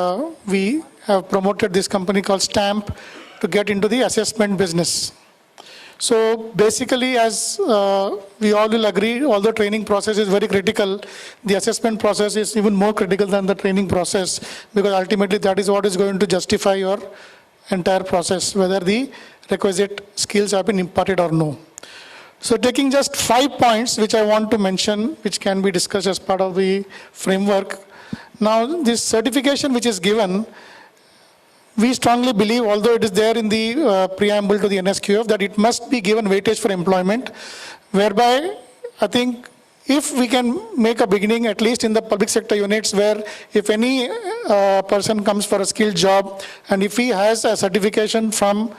we have promoted this company called Stamp to get into the assessment business. So basically, as we all will agree, although training process is very critical, the assessment process is even more critical than the training process, because ultimately that is what is going to justify your entire process, whether the requisite skills have been imparted or no. So taking just 5 points which I want to mention, which can be discussed as part of the framework. Now this certification which is given, we strongly believe, although it is there in the preamble to the NSQF, that it must be given weightage for employment, whereby I think if we can make a beginning, at least in the public sector units, where if any person comes for a skilled job, and if he has a certification from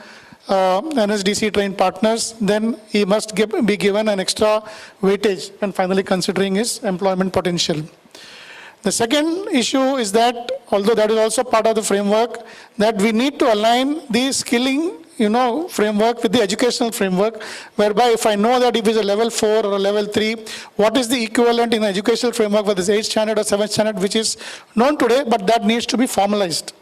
NSDC trained partners, then he must be given an extra weightage when finally considering his employment potential. The second issue is that, although that is also part of the framework, that we need to align the skilling, framework with the educational framework, whereby if I know that if it's a level 4 or a level 3, what is the equivalent in the educational framework for this 8th standard or 7th standard, which is known today, but that needs to be formalized.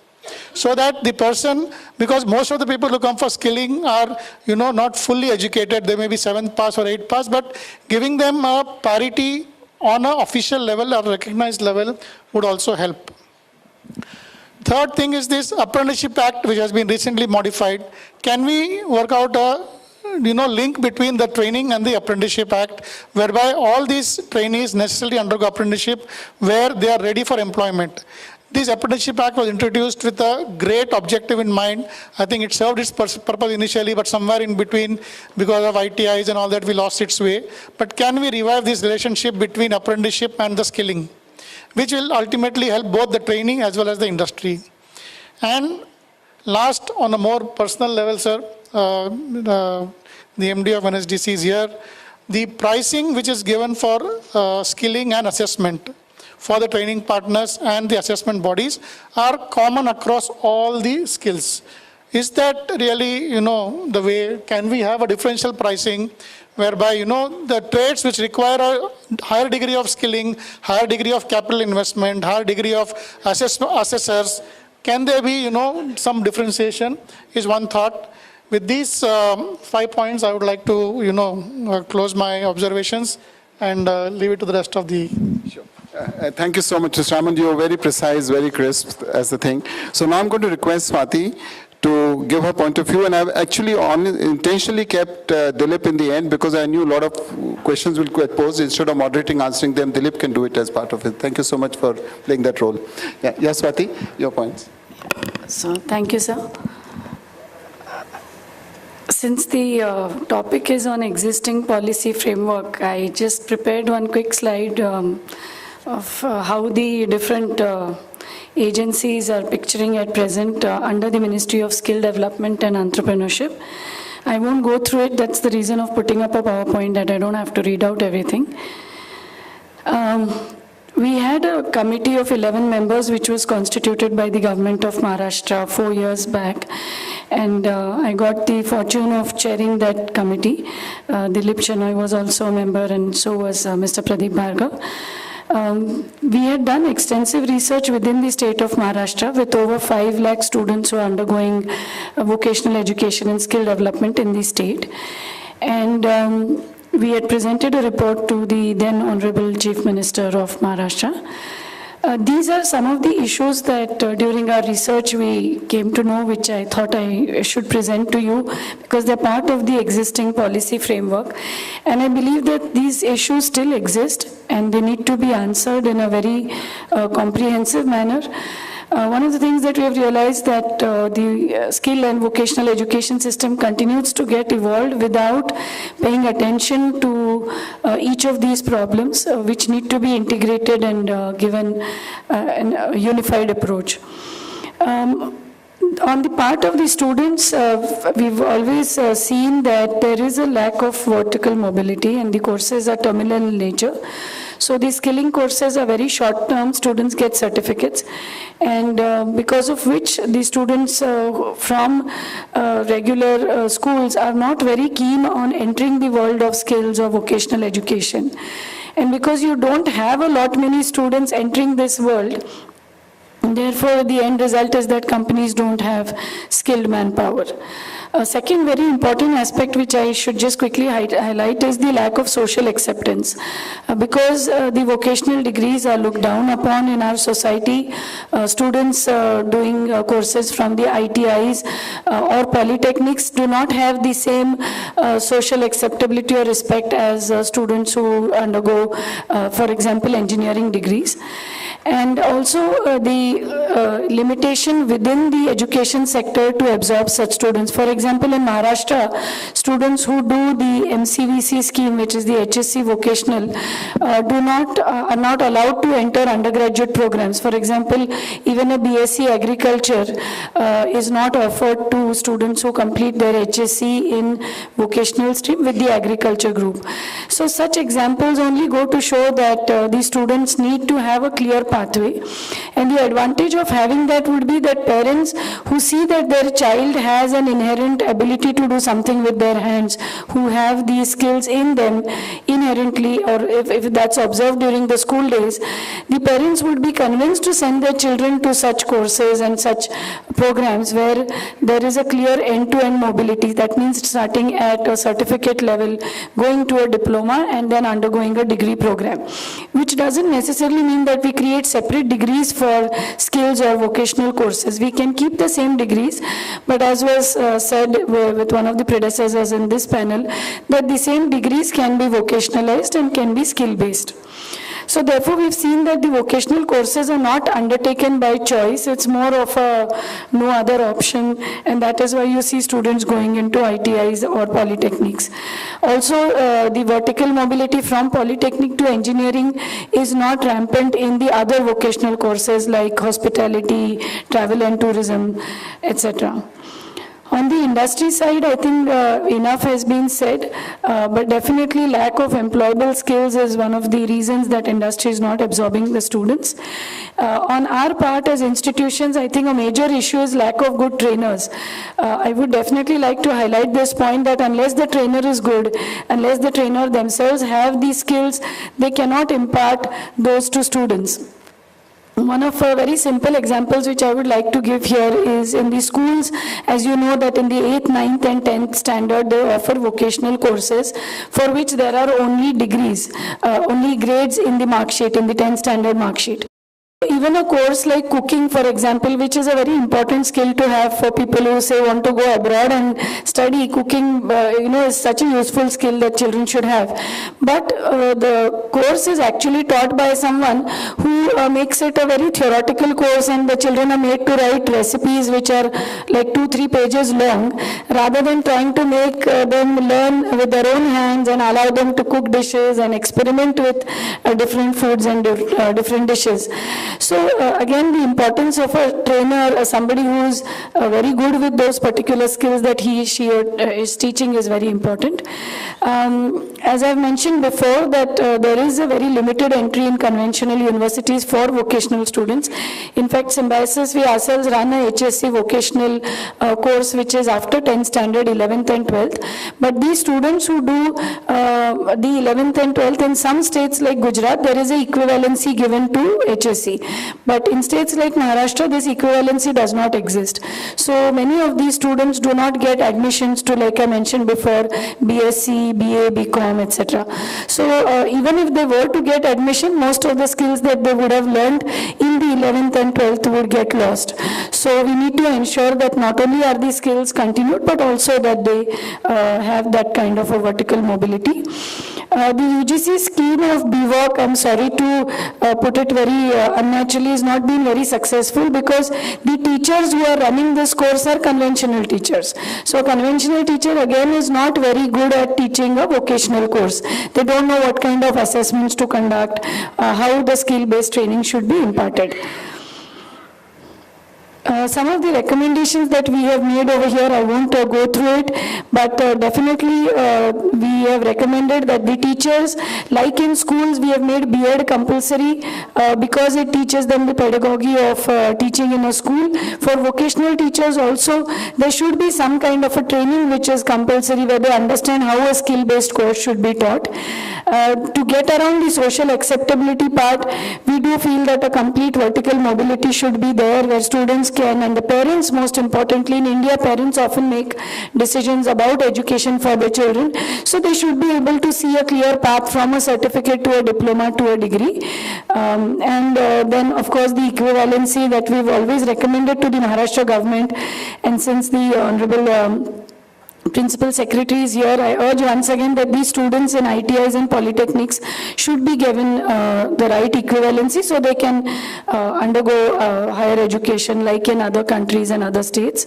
So that the person, because most of the people who come for skilling are, not fully educated, they may be 7th pass or 8th pass, but giving them a parity on an official level or recognized level would also help. Third thing is this Apprenticeship Act, which has been recently modified. Can we work out a link between the training and the Apprenticeship Act, whereby all these trainees necessarily undergo apprenticeship where they are ready for employment? This Apprenticeship Act was introduced with a great objective in mind. I think it served its purpose initially, but somewhere in between, because of ITIs and all that, we lost its way. But can we revive this relationship between apprenticeship and the skilling, which will ultimately help both the training as well as the industry? And last, on a more personal level, sir, the MD of NSDC is here. The pricing which is given for skilling and assessment for the training partners and the assessment bodies are common across all the skills. Is that really, the way? Can we have a differential pricing whereby, the trades which require a higher degree of skilling, higher degree of capital investment, higher degree of assessors, can there be, some differentiation is one thought. With these 5 points, I would like to, close my observations and leave it to the rest of the... Sure. Thank you so much, Mr. Raman. You were very precise, very crisp as the thing. So now I'm going to request Swati to give her point of view. And I've actually intentionally kept Dilip in the end because I knew a lot of questions will get posed. Instead of moderating, answering them, Dilip can do it as part of it. Thank you so much for playing that role. Yeah, yes, Swati, your points. So, thank you, sir. Since the topic is on existing policy framework, I just prepared one quick slide of how the different agencies are picturing at present under the Ministry of Skill Development and Entrepreneurship. I won't go through it. That's the reason of putting up a PowerPoint, that I don't have to read out everything. We had a committee of 11 members which was constituted by the government of Maharashtra 4 years back, and I got the fortune of chairing that committee. Dilip Chenoy was also a member, and so was Mr. Pradeep Bhargav. We had done extensive research within the state of Maharashtra with over 5 lakh students who are undergoing vocational education and skill development in the state. And we had presented a report to the then Honorable Chief Minister of Maharashtra. These are some of the issues that during our research we came to know, which I thought I should present to you because they're part of the existing policy framework. And I believe that these issues still exist and they need to be answered in a very comprehensive manner. One of the things that we have realized that the skill and vocational education system continues to get evolved without paying attention to each of these problems, which need to be integrated and given a unified approach. On the part of the students, we've always seen that there is a lack of vertical mobility and the courses are terminal in nature. So these skilling courses are very short term, students get certificates, and because of which the students from regular schools are not very keen on entering the world of skills or vocational education. And because you don't have a lot many students entering this world, therefore the end result is that companies don't have skilled manpower. A second very important aspect which I should just quickly highlight is the lack of social acceptance. Because the vocational degrees are looked down upon in our society, students doing courses from the ITIs or polytechnics do not have the same social acceptability or respect as students who undergo, for example, engineering degrees. And also the limitation within the education sector to absorb such students. For example, in Maharashtra, students who do the MCVC scheme, which is the HSC vocational, are not allowed to enter undergraduate programs. For example, even a BSc agriculture is not offered to students who complete their HSC in vocational stream with the agriculture group. So such examples only go to show that these students need to have a clear pathway. And the advantage of having that would be that parents who see that their child has an inherent ability to do something with their hands, who have these skills in them inherently, or if that's observed during the school days, the parents would be convinced to send their children to such courses and such programs where there is a clear end-to-end mobility. That means starting at a certificate level, going to a diploma, and then undergoing a degree program, which doesn't necessarily mean that we create separate degrees for skills or vocational courses. We can keep the same degrees, but as was said with one of the predecessors in this panel, that the same degrees can be vocationalized and can be skill-based. So therefore, we've seen that the vocational courses are not undertaken by choice. It's more of a no other option, and that is why you see students going into ITIs or polytechnics. Also, the vertical mobility from polytechnic to engineering is not rampant in the other vocational courses like hospitality, travel and tourism, etc. On the industry side, I think enough has been said, but definitely lack of employable skills is one of the reasons that industry is not absorbing the students. On our part as institutions, I think a major issue is lack of good trainers. I would definitely like to highlight this point that unless the trainer is good, unless the trainer themselves have these skills, they cannot impart those to students. One of very simple examples which I would like to give here is in the schools, as you know that in the 8th, 9th and 10th standard, they offer vocational courses for which there are only degrees, only grades in the mark sheet, in the 10th standard mark sheet. Even a course like cooking, for example, which is a very important skill to have for people who say want to go abroad and study cooking, is such a useful skill that children should have. But the course is actually taught by someone who makes it a very theoretical course, and the children are made to write recipes which are like 2-3 pages long, rather than trying to make them learn with their own hands and allow them to cook dishes and experiment with different foods and different dishes. So again, the importance of a trainer, somebody who is very good with those particular skills that she is teaching is very important. As I've mentioned before, that there is a very limited entry in conventional universities for vocational students. In fact, Symbiosis, we ourselves run a HSC vocational course which is after 10th standard, 11th and 12th. But these students who do the 11th and 12th, in some states like Gujarat, there is a equivalency given to HSC. But in states like Maharashtra, this equivalency does not exist. So many of these students do not get admissions to, like I mentioned before, BSc, BA, BCom, etc. So even if they were to get admission, most of the skills that they would have learned in the 11th and 12th would get lost. So we need to ensure that not only are these skills continued, but also that they have that kind of a vertical mobility. The UGC scheme of BVOC, I'm sorry to put it very unnaturally, has not been very successful because the teachers who are running this course are conventional teachers. So a conventional teacher again is not very good at teaching a vocational course. They don't know what kind of assessments to conduct, how the skill-based training should be imparted. Some of the recommendations that we have made over here, I won't go through it, but definitely we have recommended that the teachers, like in schools, we have made B.Ed compulsory because it teaches them the pedagogy of teaching in a school. For vocational teachers also, there should be some kind of a training which is compulsory where they understand how a skill-based course should be taught. To get around the social acceptability part, we do feel that a complete vertical mobility should be there where students can, and the parents, most importantly in India, parents often make decisions about education for their children. So they should be able to see a clear path from a certificate to a diploma to a degree. Then of course the equivalency that we've always recommended to the Maharashtra government, and since the Honorable Principal Secretary is here, I urge once again that these students in ITIs and polytechnics should be given the right equivalency so they can undergo higher education like in other countries and other states.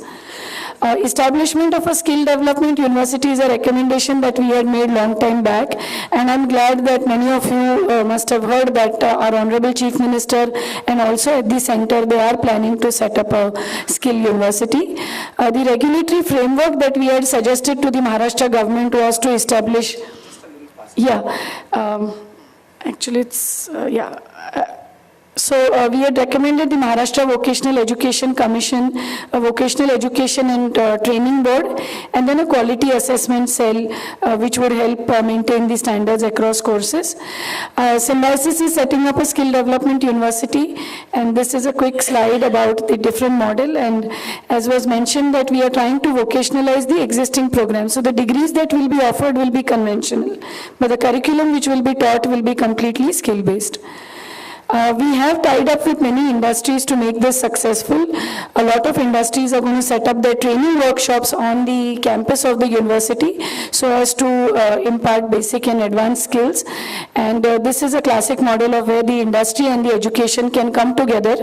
Establishment of a skill development university is a recommendation that we had made long time back, and I'm glad that many of you must have heard that our Honorable Chief Minister and also at the center they are planning to set up a skill university. The regulatory framework that we had suggested to the Maharashtra government was to establish, actually it's, so we had recommended the Maharashtra Vocational Education Commission, a Vocational Education and Training Board, and then a Quality Assessment Cell which would help maintain the standards across courses. Symbiosis is setting up a Skill Development University, and this is a quick slide about the different model, and as was mentioned that we are trying to vocationalize the existing program. So the degrees that will be offered will be conventional, but the curriculum which will be taught will be completely skill-based. We have tied up with many industries to make this successful. A lot of industries are going to set up their training workshops on the campus of the university so as to impart basic and advanced skills. And this is a classic model of where the industry and the education can come together.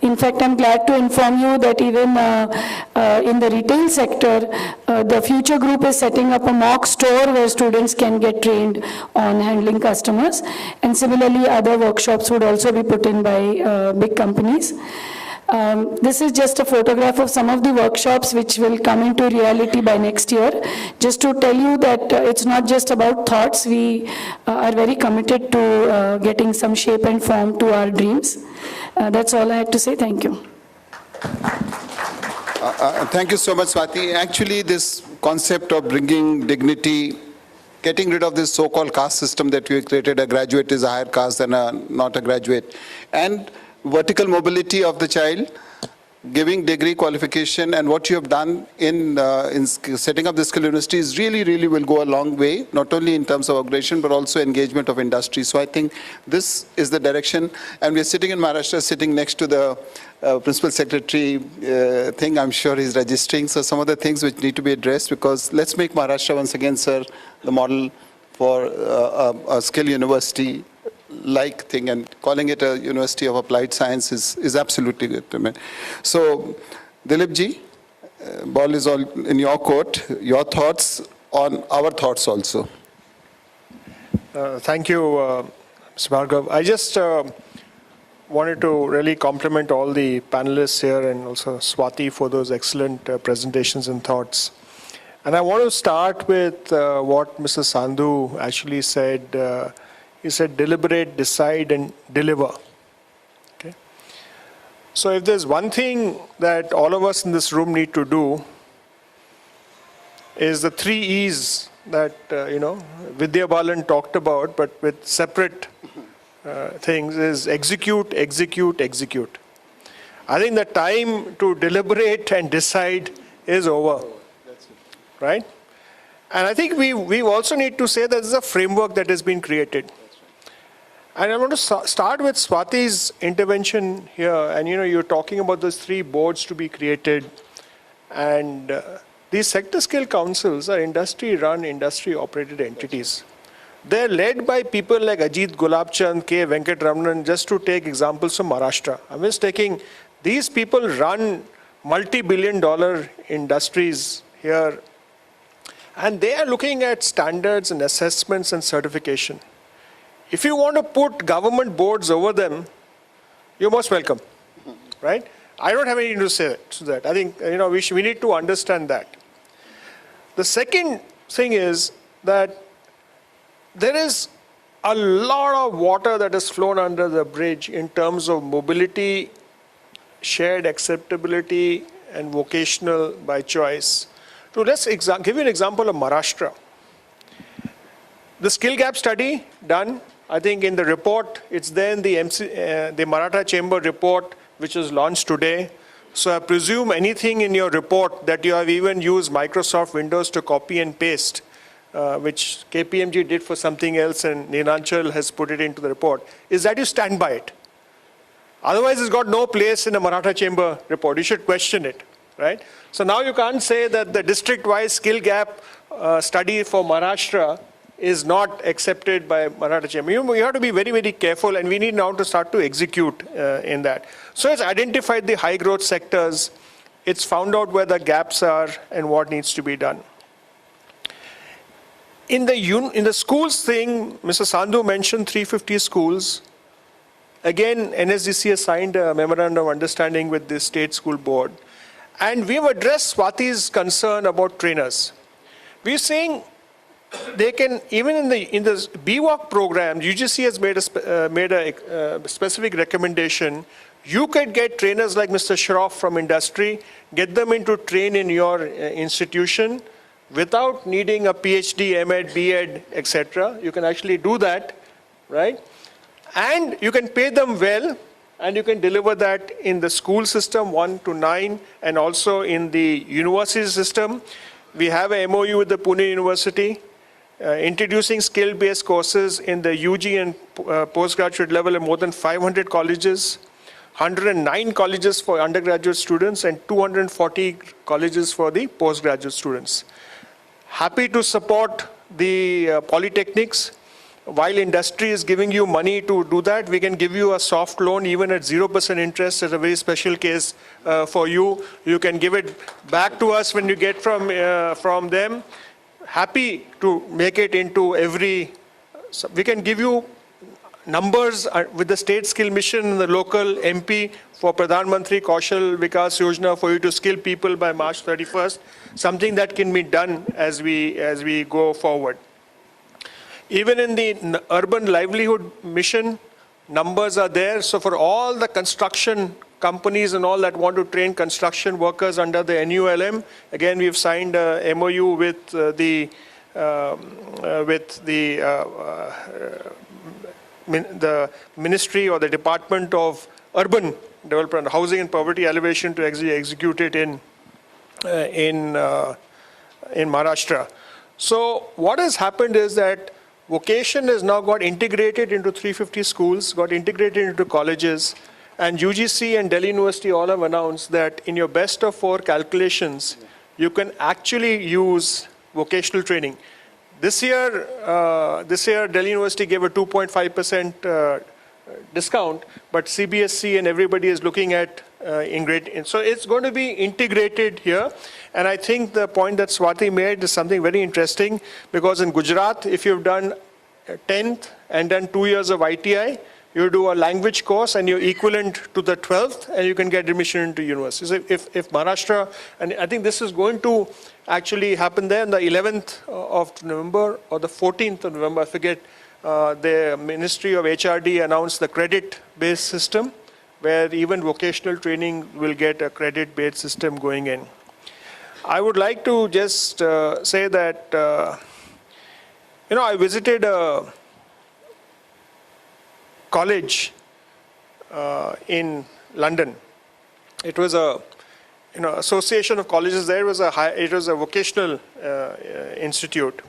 In fact, I'm glad to inform you that even in the retail sector, the Future Group is setting up a mock store where students can get trained on handling customers. And similarly, other workshops would also be put in by big companies. This is just a photograph of some of the workshops which will come into reality by next year. Just to tell you that it's not just about thoughts, we are very committed to getting some shape and form to our dreams. That's all I had to say. Thank you. Thank you so much, Swati. Actually, this concept of bringing dignity, getting rid of this so-called caste system that we created, a graduate is a higher caste than not a graduate, and vertical mobility of the child, giving degree qualification, and what you have done in setting up the skill universities really will go a long way, not only in terms of aggression, but also engagement of industry. So I think this is the direction, and we're sitting in Maharashtra, sitting next to the Principal Secretary thing. I'm sure he's registering. So some of the things which need to be addressed, because let's make Maharashtra once again, sir, the model for a skill university like thing, and calling it a University of Applied Science is absolutely good. So, Dilip ji, ball is all in your court. Your thoughts on our thoughts also. Thank you, Mr. Bhargav. I just wanted to really compliment all the panelists here and also Swati for those excellent presentations and thoughts. And I want to start with what Mr. Sandhu actually said. He said, deliberate, decide, and deliver. Okay. So if there's one thing that all of us in this room need to do, is the 3 E's that, Vidya Balan talked about, but with separate things, is execute, execute, execute. I think the time to deliberate and decide is over, right? And I think we also need to say that there's a framework that has been created. And I want to start with Swati's intervention here. And you're talking about those 3 boards to be created. And these sector skill councils are industry-run, industry-operated entities. They're led by people like Ajit Gulabchand, K. Venkatramanan, just to take examples from Maharashtra. I'm just taking, these people run multi-billion-dollar industries here. And they are looking at standards and assessments and certification. If you want to put government boards over them, you're most welcome, right? I don't have anything to say to that. I think, we need to understand that. The second thing is that there is a lot of water that has flown under the bridge in terms of mobility, shared acceptability, and vocational by choice. So let's give you an example of Maharashtra. The skill gap study done, I think in the report, it's there in the Maratha Chamber report, which was launched today. So I presume anything in your report that you have even used Microsoft Windows to copy and paste, which KPMG did for something else and Neelanchal has put it into the report, is that you stand by it. Otherwise, it's got no place in a Maratha Chamber report. You should question it, right? So now you can't say that the district-wise skill gap study for Maharashtra is not accepted by Maratha Chamber. You have to be very, very careful, and we need now to start to execute in that. So it's identified the high growth sectors, it's found out where the gaps are and what needs to be done. In the schools thing, Mr. Sandhu mentioned 350 schools. Again, NSDC has signed a memorandum of understanding with the state school board. And we've addressed Swati's concern about trainers. We're saying they can, even in the BWalk program, UGC has made a specific recommendation. You could get trainers like Mr. Shroff from industry, get them in to train in your institution without needing a PhD, MEd, BEd, etc. You can actually do that, right? And you can pay them well, and you can deliver that in the school system 1 to 9, and also in the university system. We have a MOU with the Pune University, introducing skill-based courses in the UG and postgraduate level in more than 500 colleges, 109 colleges for undergraduate students, and 240 colleges for the postgraduate students. Happy to support the polytechnics. While industry is giving you money to do that, we can give you a soft loan even at 0% interest as a very special case for you. You can give it back to us when you get from them. Happy to make it into we can give you numbers with the state skill mission and the local MP for Pradhan Mantri Kaushal Vikas Yojana for you to skill people by March 31st, something that can be done as we go forward. Even in the urban livelihood mission, numbers are there. So for all the construction companies and all that want to train construction workers under the NULM, again, we've signed a MOU with the Ministry or the Department of Urban Development, Housing and Poverty Alleviation to execute it in Maharashtra. So what has happened is that vocation has now got integrated into 350 schools, got integrated into colleges, and UGC and Delhi University all have announced that in your best of 4 calculations, you can actually use vocational training. This year Delhi University gave a 2.5% discount, but CBSE and everybody is looking at so it's going to be integrated here. And I think the point that Swati made is something very interesting, because in Gujarat, if you've done 10th and done 2 years of ITI, you do a language course and you're equivalent to the 12th and you can get admission into university. So if Maharashtra, and I think this is going to actually happen there on the 11th of November or the 14th of November, I forget, the Ministry of HRD announced the credit-based system where even vocational training will get a credit-based system going in. I would like to just say that, I visited a college in London. It was a association of colleges there. It was a vocational institute.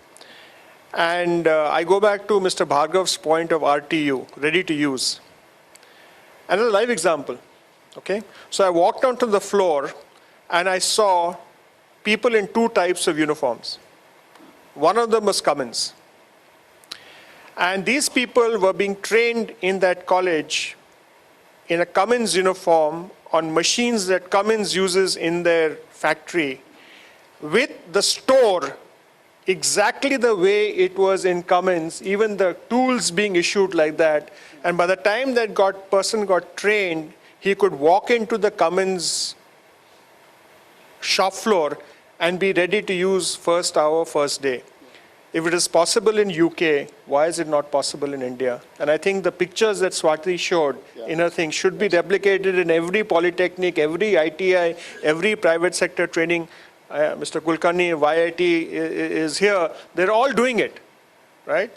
And I go back to Mr. Bhargav's point of RTU, ready to use. And a live example, okay? So I walked onto the floor and I saw people in two types of uniforms. One of them was Cummins. And these people were being trained in that college in a Cummins uniform on machines that Cummins uses in their factory with the store exactly the way it was in Cummins, even the tools being issued like that. And by the time that person got trained, he could walk into the Cummins shop floor and be ready to use first hour, first day. If it is possible in UK, why is it not possible in India? And I think the pictures that Swati showed in her thing should be replicated in every polytechnic, every ITI, every private sector training. Mr. Kulkarni, YIT is here. They're all doing it, right?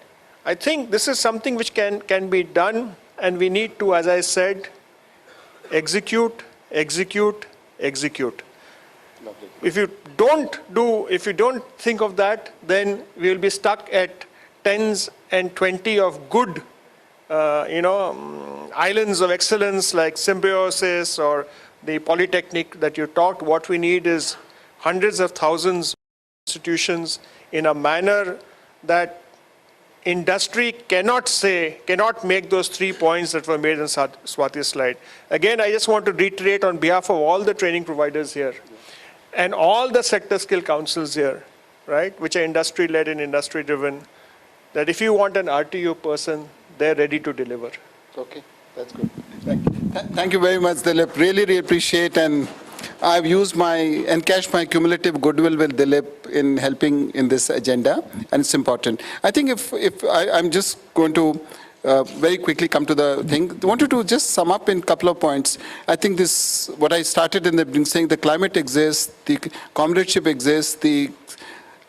I think this is something which can be done, and we need to, as I said, execute, execute, execute. If you don't think of that, then we will be stuck at 10s and 20 of good, islands of excellence like Symbiosis or the Polytechnic that you talked. What we need is hundreds of thousands of institutions in a manner that industry cannot make those 3 points that were made in Swati's slide. Again, I just want to reiterate on behalf of all the training providers here and all the sector skill councils here, right, which are industry-led and industry-driven, that if you want an RTU person, they're ready to deliver. Okay, that's good. Thank you very much, Dilip. Really appreciate, and I've used encashed my cumulative goodwill with Dilip in helping in this agenda, and it's important. I think I'm just going to very quickly come to the thing. I wanted to just sum up in a couple of points. I think this, what I started in the beginning saying, the climate exists, the comradeship exists, the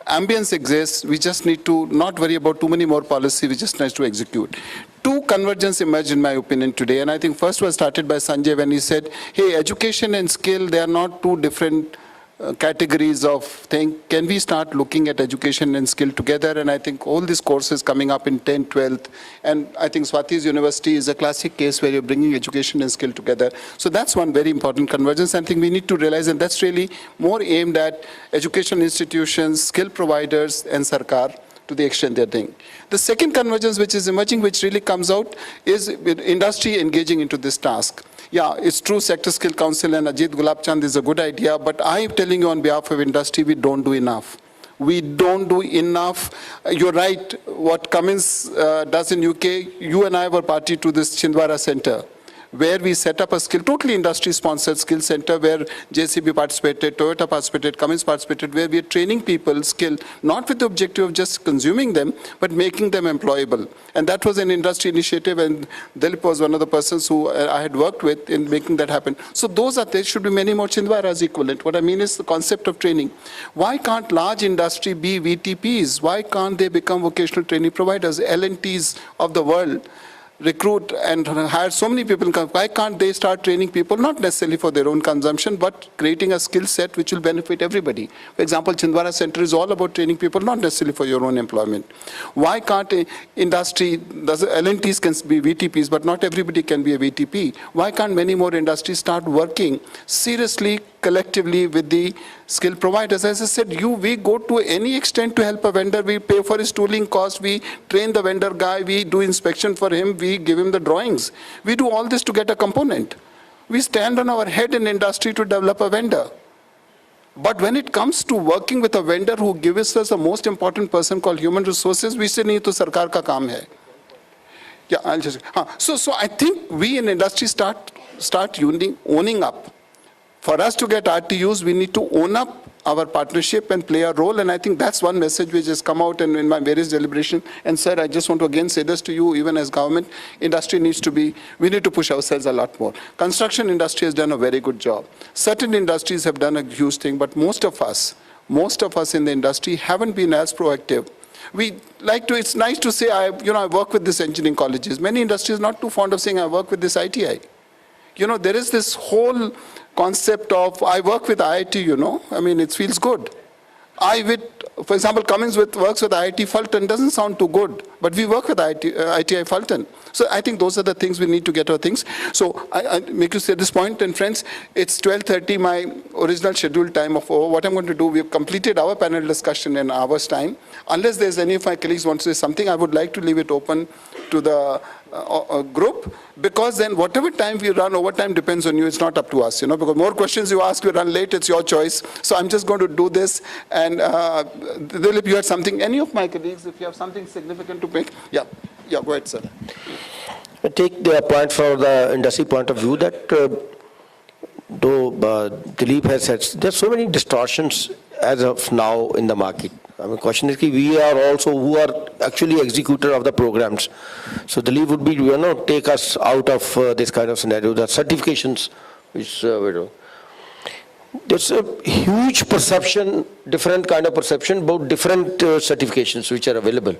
ambience exists. We just need to not worry about too many more policy. We just need to execute. Two convergence emerged in my opinion today, and I think first was started by Sanjay when he said, hey, education and skill, they are not two different categories of thing. Can we start looking at education and skill together? And I think all these courses coming up in 10th, 12th, and I think Swati's university is a classic case where you're bringing education and skill together. So that's one very important convergence. I think we need to realize, and that's really more aimed at education institutions, skill providers, and Sarkar to the extent they're doing. The second convergence which is emerging, which really comes out, is industry engaging into this task. Yeah, it's true, Sector Skill Council and Ajit Gulabchand is a good idea, but I'm telling you on behalf of industry, we don't do enough. We don't do enough. You're right, what Cummins does in UK, you and I were party to this Chhindwara Center, where we set up a totally industry-sponsored skill center where JCB participated, Toyota participated, Cummins participated, where we are training people skill, not with the objective of just consuming them, but making them employable. And that was an industry initiative, and Dilip was one of the persons who I had worked with in making that happen. So there should be many more Chhindwaras equivalent. What I mean is the concept of training. Why can't large industry be VTPs? Why can't they become vocational training providers, L&Ts of the world? Recruit and hire so many people. Why can't they start training people, not necessarily for their own consumption, but creating a skill set which will benefit everybody? For example, Chhindwara Center is all about training people, not necessarily for your own employment. Why can't industry, L&Ts can be VTPs, but not everybody can be a VTP? Why can't many more industries start working seriously, collectively with the skill providers? As I said, we go to any extent to help a vendor. We pay for his tooling cost. We train the vendor guy. We do inspection for him. We give him the drawings. We do all this to get a component. We stand on our head in industry to develop a vendor. But when it comes to working with a vendor who gives us the most important person called human resources, we say, nahi to sarkar ka kaam hai. Yeah, I'll just, so I think we in industry start owning up. For us to get RTUs, we need to own up our partnership and play a role, and I think that's one message which has come out in my various deliberations. And sir, I just want to again say this to you, even as government, industry we need to push ourselves a lot more. Construction industry has done a very good job. Certain industries have done a huge thing, but most of us in the industry haven't been as proactive. We like to, it's nice to say, I work with this engineering colleges. Many industries are not too fond of saying, I work with this ITI. There is this whole concept of, I work with IIT, I mean, it feels good. For example, Cummins works with IIT Fulton, doesn't sound too good, but we work with ITI Fulton. So I think those are the things we need to get our things. So I make you say this point, and friends, it's 12:30, my original scheduled time of what I'm going to do. We've completed our panel discussion in hour's time. Unless there's any of my colleagues want to say something, I would like to leave it open to the group, because then whatever time we run over time depends on you. It's not up to us, because more questions you ask, you run late, it's your choice. So I'm just going to do this. And Dilip, you had something, any of my colleagues, if you have something significant to make. Yeah, go ahead, sir. I take the point from the industry point of view that though Dilip has said, there's so many distortions as of now in the market. I mean, question is, we are also who are actually executor of the programs. So Dilip would be, take us out of this kind of scenario. The certifications, which we do. There's a huge perception, different kind of perception about different certifications which are available.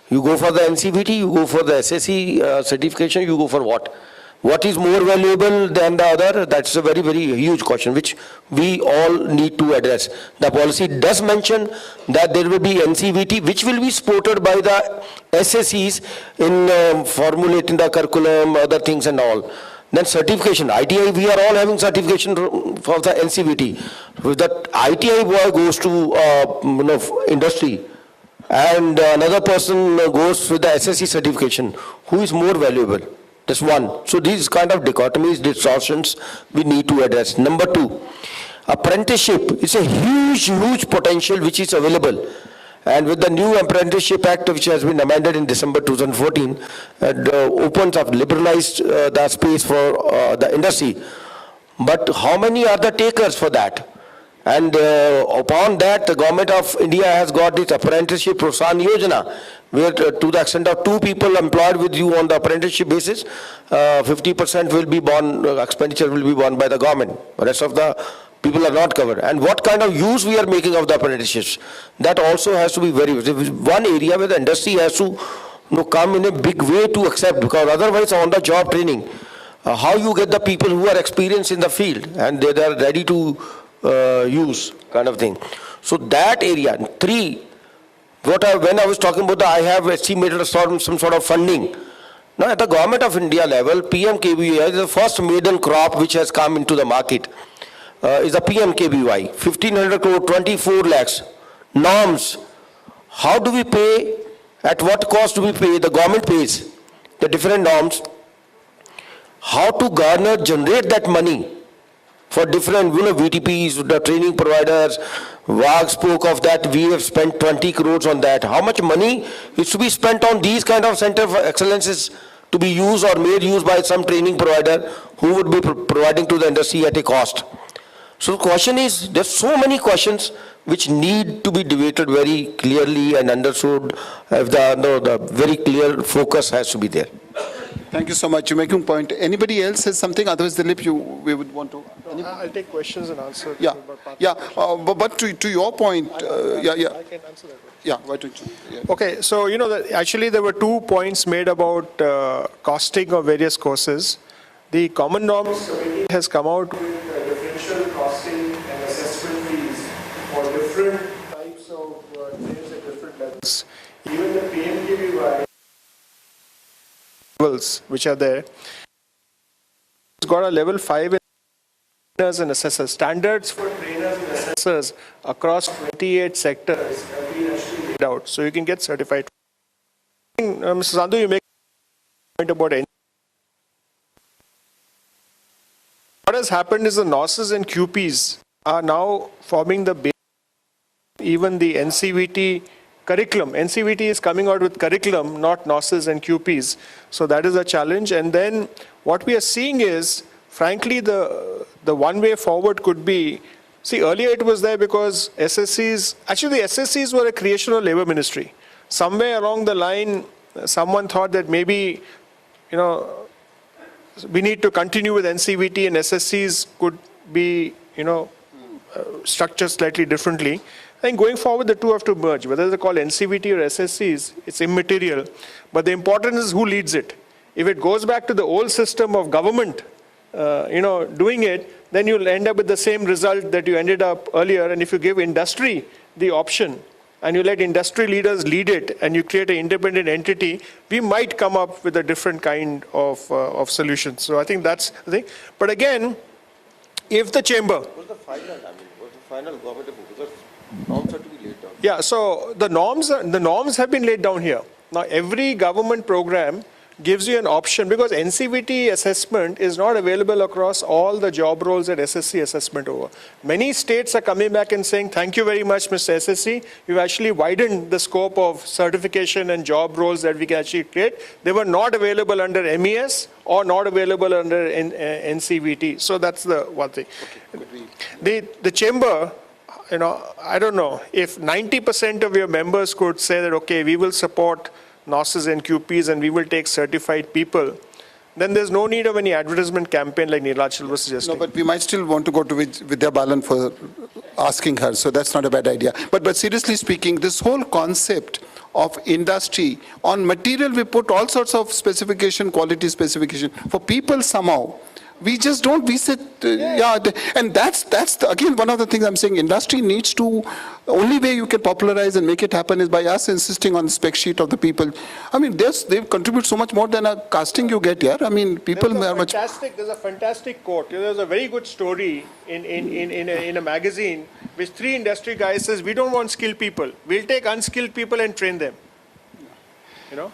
You go for the NCVT, you go for the SSC certification, you go for what? What is more valuable than the other? That's a very, very huge question which we all need to address. The policy does mention that there will be NCVT which will be supported by the SSCs in formulating the curriculum, other things and all. Then certification, ITI, we are all having certification for the NCVT. If that ITI boy goes to industry and another person goes with the SSC certification, who is more valuable? That's one. So these kind of dichotomies, distortions, we need to address. Number two, apprenticeship is a huge potential which is available. And with the new Apprenticeship Act, which has been amended in December 2014, opens up, liberalized the space for the industry. But how many are the takers for that? And upon that, the government of India has got this apprenticeship Prosan Yojana, where to the extent of 2 people employed with you on the apprenticeship basis, 50% will be borne, expenditure will be borne by the government. The rest of the people are not covered. And what kind of use we are making of the apprenticeships, that also has to be one area where the industry has to come in a big way to accept, because otherwise on the job training, how you get the people who are experienced in the field and they are ready to use kind of thing. So that area. 3, when I was talking about I have estimated some sort of funding. Now at the government of India level, PMKVY is the first maiden crop which has come into the market. Is the PMKVY, 1500 crore, 24 lakhs. Norms, how do we pay, at what cost do we pay, the government pays the different norms. How to generate that money for different VTPs, the training providers. Wag spoke of that, we have spent 20 crores on that. How much money is to be spent on these kind of center for excellences to be used or made use by some training provider who would be providing to the industry at a cost? So the question is, there's so many questions which need to be debated very clearly and understood. If the very clear focus has to be there. Thank you so much. You're making a point. Anybody else has something? Otherwise, Dilip, we would want to. I'll take questions and answer. Yeah. But to your point, I can answer that. Yeah, why don't you? Yeah. Okay, so actually there were 2 points made about costing of various courses. The Common Norms Committee has come out with differential costing and assessment fees for different types of trainers at different levels. Even the PMKVY levels which are there, it's got a level 5 in trainers and assessors. Standards for trainers and assessors across 28 sectors have been actually laid out, so you can get certified. Mr. Sandhu, you make a point about what has happened is the NOSs and QPs are now forming the base. Even the NCVT curriculum. NCVT is coming out with curriculum, not NOSes and QPs. So that is a challenge. And then what we are seeing is, frankly, the one way forward could be, see, earlier it was there because SSCs, actually the SSCs were a creation of labor ministry. Somewhere along the line, someone thought that maybe, we need to continue with NCVT and SSCs could be, structured slightly differently. I think going forward, the two have to merge. Whether they're called NCVT or SSCs, it's immaterial. But the important is who leads it. If it goes back to the old system of government, doing it, then you'll end up with the same result that you ended up earlier. And if you give industry the option, and you let industry leaders lead it, and you create an independent entity, we might come up with a different kind of solution. So I think that's the thing. But again, if the chamber... What's the final government, because norms are to be laid down. Yeah, so the norms have been laid down here. Now, every government program gives you an option, because NCVT assessment is not available across all the job roles that SSC assessment over. Many states are coming back and saying, thank you very much, Mr. SSC. You've actually widened the scope of certification and job roles that we can actually create. They were not available under MES or not available under NCVT. So that's the one thing. Okay. The chamber, I don't know, if 90% of your members could say that, okay, we will support NOSes and QPs and we will take certified people, then there's no need of any advertisement campaign like Neelachal was suggesting. No, but we might still want to go to Vidya Balan for asking her, so that's not a bad idea. But seriously speaking, this whole concept of industry, on material we put all sorts of specification, quality specification. For people somehow, we just don't, we said, and that's again, one of the things I'm saying, industry needs to, only way you can popularize and make it happen is by us insisting on the spec sheet of the people. I mean, they contribute so much more than a casting you get here. I mean, people are much... There's a fantastic quote. There's a very good story in a magazine which 3 industry guys says, we don't want skilled people. We'll take unskilled people and train them.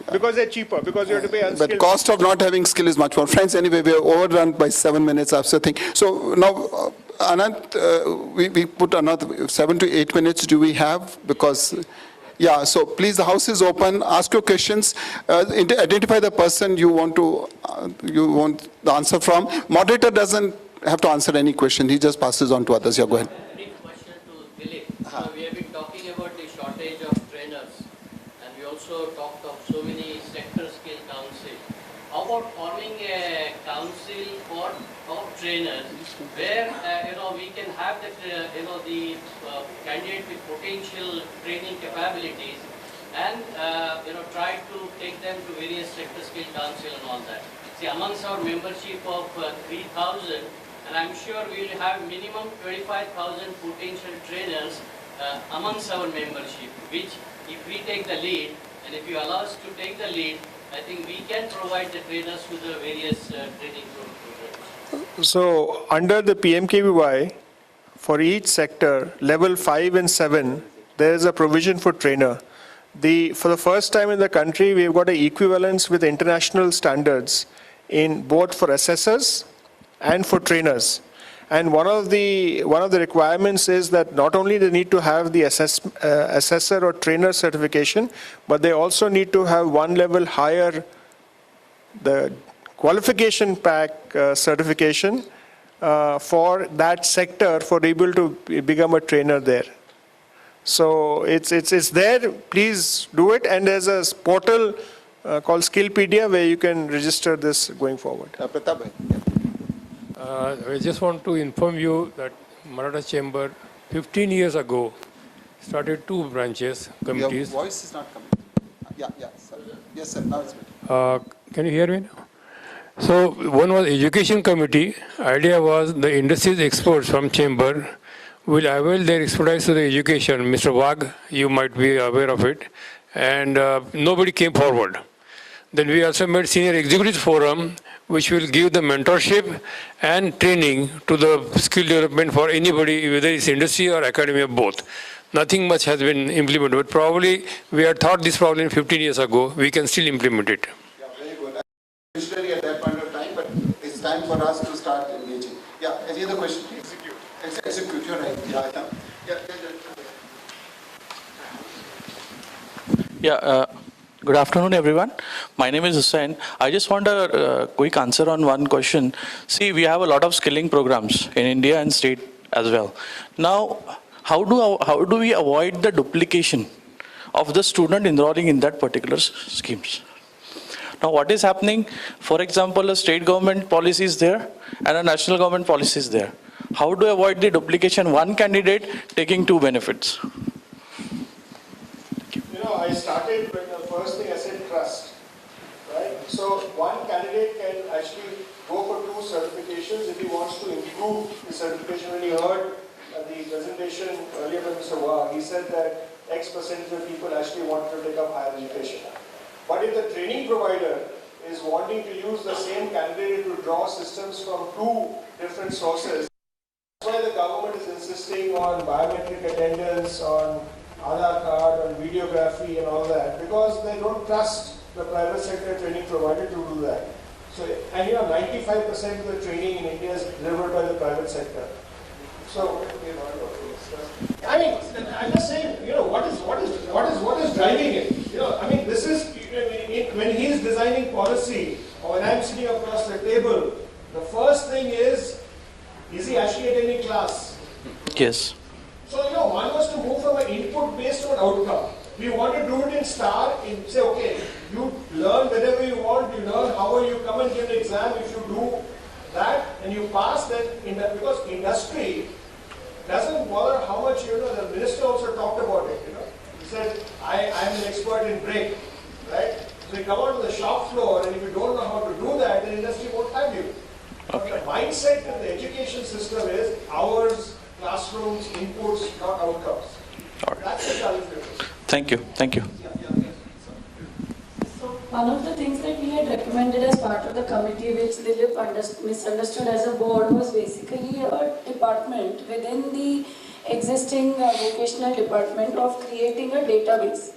Because they're cheaper, because you have to pay unskilled. But cost of not having skill is much more. Friends, anyway, we are overrun by 7 minutes after thing. So now, Anant, we put another 7 to 8 minutes. Do we have? Because, yeah, so please, the house is open. Ask your questions. Identify the person you want the answer from. Moderator doesn't have to answer any question. He just passes on to others. Yeah, go ahead. Question to Dilip. So we have been talking about the shortage of trainers, and we also talked of so many sector skill council. How about forming a council for trainers, where we can have the candidate with potential training capabilities, and try to take them to various sector skill council and all that. See, amongst our membership of 3,000, and I'm sure we will have minimum 25,000 potential trainers amongst our membership, which if we take the lead, and if you allow us to take the lead, I think we can provide the trainers to the various training programs. So under the PMKVY, for each sector, level 5 and 7, there is a provision for trainer. For the first time in the country, we've got an equivalence with international standards in both for assessors and for trainers. And one of the requirements is that not only they need to have the assessor or trainer certification, but they also need to have one level higher the qualification pack certification for that sector for able to become a trainer there. So it's there. Please do it. And there's a portal called Skillpedia where you can register this going forward. Pratap. I just want to inform you that Maharashtra Chamber 15 years ago started 2 branches, committees. Your voice is not coming. Yeah, sir. Yes, sir. Now it's better. Can you hear me now? So one was education committee. Idea was the industry's experts from chamber will avail their expertise to the education. Mr. Wagh, you might be aware of it. And nobody came forward. Then we also made senior executives forum, which will give the mentorship and training to the skill development for anybody, whether it's industry or academia, both. Nothing much has been implemented, but probably we had thought this problem 15 years ago. We can still implement it. Yeah, very good. Visionary at that point of time, but it's time for us to start engaging. Yeah, any other question? Execute, you're right. Yeah. Good afternoon, everyone. My name is Hussain. I just want a quick answer on one question. See, we have a lot of skilling programs in India and state as well. Now, how do we avoid the duplication of the student enrolling in that particular schemes? Now, what is happening? For example, a state government policy is there and a national government policy is there. How do you avoid the duplication? One candidate taking two benefits. I started with the first thing I said, trust, right? So one candidate can actually go for two certifications if he wants to improve his certification. When he heard the presentation earlier by Mr. Wag, he said that X percentage of people actually want to take up higher education. But if the training provider is wanting to use the same candidate to draw systems from two different sources, that's why the government is insisting on biometric attendance, on Aadhaar card, on videography and all that, because they don't trust the private sector training provider to do that. So, and 95% of the training in India is delivered by the private sector. So, I mean, I'm just saying, what is driving it? I mean, this is, when he's designing policy, or when I'm sitting across the table, the first thing is he actually attending class? Yes. So, one was to move from an input based to an outcome. We want to do it in STAR, say, okay, you learn whatever you want, you learn however you come and give an exam. If you do that and you pass, then, because industry doesn't bother how much, the minister also talked about it, He said, I am an expert in brake, right? So you come out to the shop floor and if you don't know how to do that, then industry won't have you. Okay. The mindset of the education system is hours, classrooms, inputs, not outcomes. All right. That's the challenge. Thank you. Thank you. So one of the things that we had recommended as part of the committee, which Dilip misunderstood as a board, was basically a department within the existing vocational department of creating a database.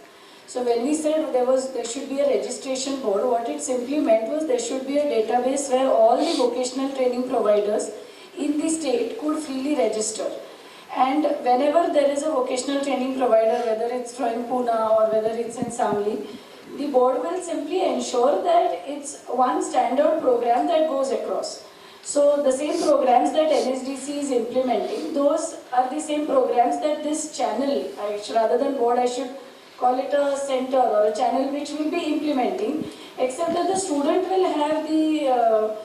So when we said there should be a registration board, what it simply meant was there should be a database where all the vocational training providers in the state could freely register. And whenever there is a vocational training provider, whether it's from Pune or whether it's in Samli, the board will simply ensure that it's one standard program that goes across. So the same programs that NSDC is implementing, those are the same programs that this channel, rather than board, I should call it a center or a channel which will be implementing, except that the student will have the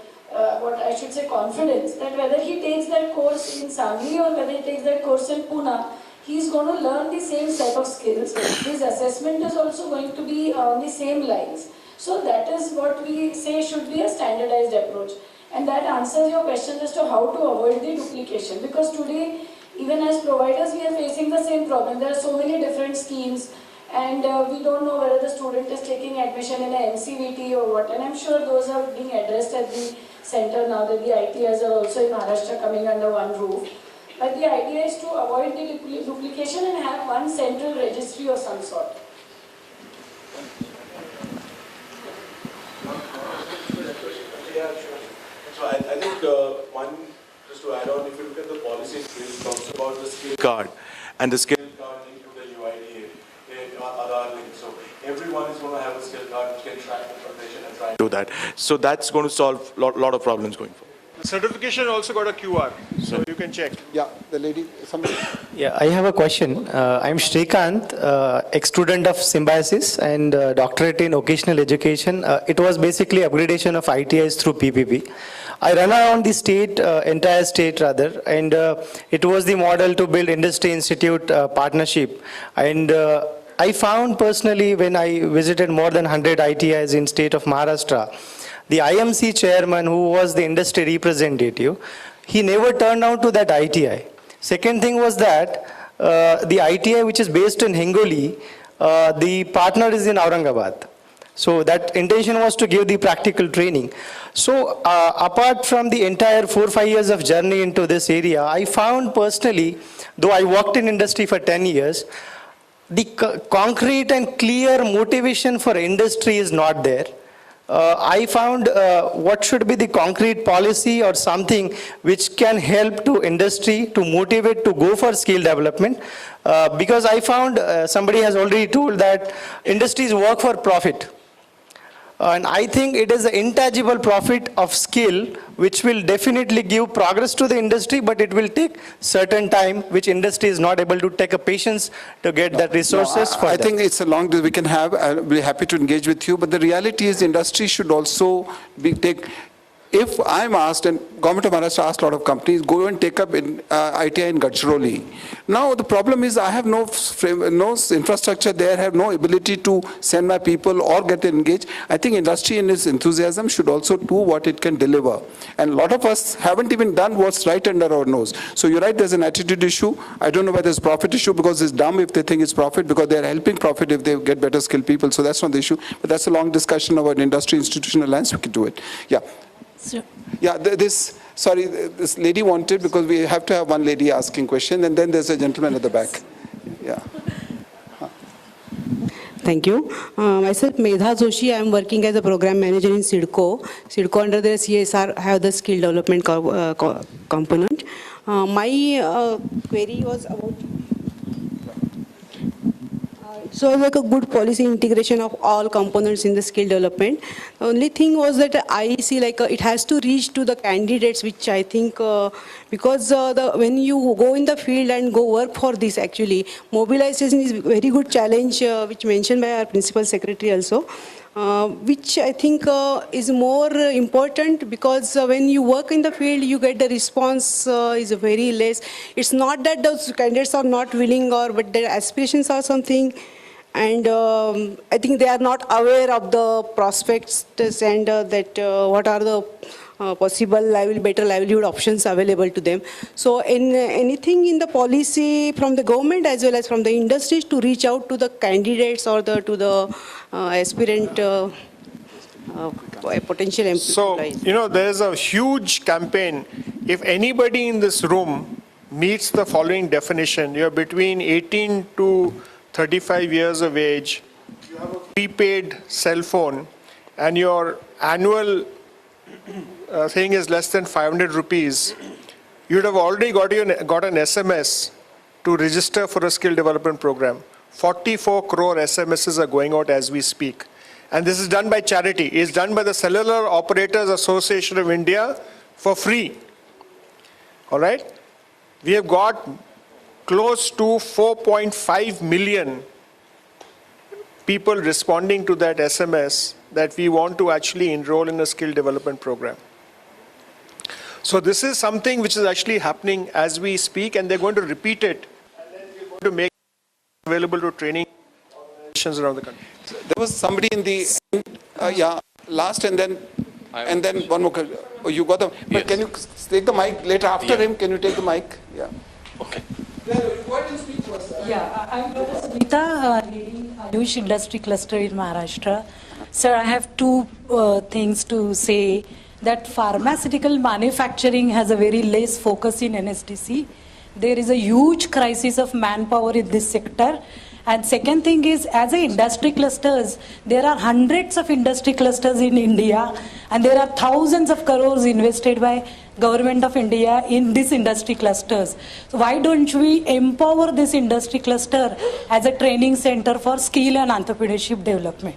confidence that whether he takes that course in Sangli or whether he takes that course in Pune, he is going to learn the same set of skills. His assessment is also going to be on the same lines. So that is what we say should be a standardized approach. And that answers your question as to how to avoid the duplication. Because today, even as providers, we are facing the same problem. There are so many different schemes, and we don't know whether the student is taking admission in a NCVT or what. And I'm sure those are being addressed at the center now that the ITIs are also in Maharashtra coming under one roof. But the idea is to avoid the duplication and have one central registry of some sort. So I think one, just to add on, if you look at the policy, it talks about the skill card, and the skill card linked to the UIDA, Aadhaar link. So everyone is going to have a skill card which can track the profession and try and do that. So that's going to solve a lot of problems going forward. The certification also got a QR, so you can check. Yeah, the lady, somebody. Yeah, I have a question. I'm Srikanth, ex-student of Symbiosis and doctorate in vocational education. It was basically upgradation of ITIs through PPP. I run around the state, entire state rather, and it was the model to build industry institute partnership. And I found personally when I visited more than 100 ITIs in state of Maharashtra, the IMC chairman who was the industry representative, he never turned out to that ITI. Second thing was that the ITI which is based in Hingoli, the partner is in Aurangabad. So that intention was to give the practical training. So apart from the entire 4-5 years of journey into this area, I found personally, though I worked in industry for 10 years, the concrete and clear motivation for industry is not there. I found what should be the concrete policy or something which can help to industry to motivate to go for skill development. Because I found somebody has already told that industries work for profit. And I think it is the intangible profit of skill which will definitely give progress to the industry, but it will take certain time which industry is not able to take a patience to get that resources for I that. think it's a long we can have. I'll be happy to engage with you. But the reality is industry should also if I'm asked, and government of Maharashtra asked a lot of companies, go and take up in, ITI in Gadchiroli. Now the problem is I have no infrastructure there, have no ability to send my people or get engaged. I think industry in its enthusiasm should also do what it can deliver. And a lot of us haven't even done what's right under our nose. So you're right, there's an attitude issue. I don't know whether it's profit issue because it's dumb if they think it's profit, because they're helping profit if they get better skilled people. So that's not the issue. But that's a long discussion about industry institutional alliance. We can do it. Yeah. Yeah, this lady wanted, because we have to have one lady asking question, and then there's a gentleman at the back. Yeah. Thank you. Myself, Medha Joshi. I am working as a program manager in Sidco. Sidco under the CSR have the skill development component. My query was about so like a good policy integration of all components in the skill development. The only thing was that I see like it has to reach to the candidates, which I think because when you go in the field and go work for this, actually mobilization is very good challenge, which mentioned by our principal secretary also. Which I think is more important, because when you work in the field, you get the response is very less. It's not that those candidates are not willing, but their aspirations are something. And I think they are not aware of the prospects and that what are the possible better livelihood options available to them. So anything in the policy from the government as well as from the industries to reach out to the candidates or to the aspirant potential employees. So, there is a huge campaign. If anybody in this room meets the following definition, you're between 18 to 35 years of age, you have a prepaid cell phone, and your annual thing is less than 500 rupees, you'd have already got an SMS to register for a skill development program. 44 crore SMSs are going out as we speak. And this is done by charity. It's done by the Cellular Operators Association of India for free. All right? We have got close to 4.5 million people responding to that SMS that we want to actually enroll in a skill development program. So this is something which is actually happening as we speak, and they're going to repeat it, and then we're going to make it available to training organizations around the country. There was somebody in the last, and then one more. Oh, you got the. But yes. Can you take the mic later after him? Can you take the mic? Yeah. Okay. Yeah, I'm Smita, leading Ayush Industry Cluster in Maharashtra. Sir, I have two things to say. That pharmaceutical manufacturing has a very less focus in NSDC. There is a huge crisis of manpower in this sector. And second thing is, as a industry clusters, there are hundreds of industry clusters in India, and there are thousands of crores invested by Government of India in these industry clusters. So why don't we empower this industry cluster as a training center for skill and entrepreneurship development?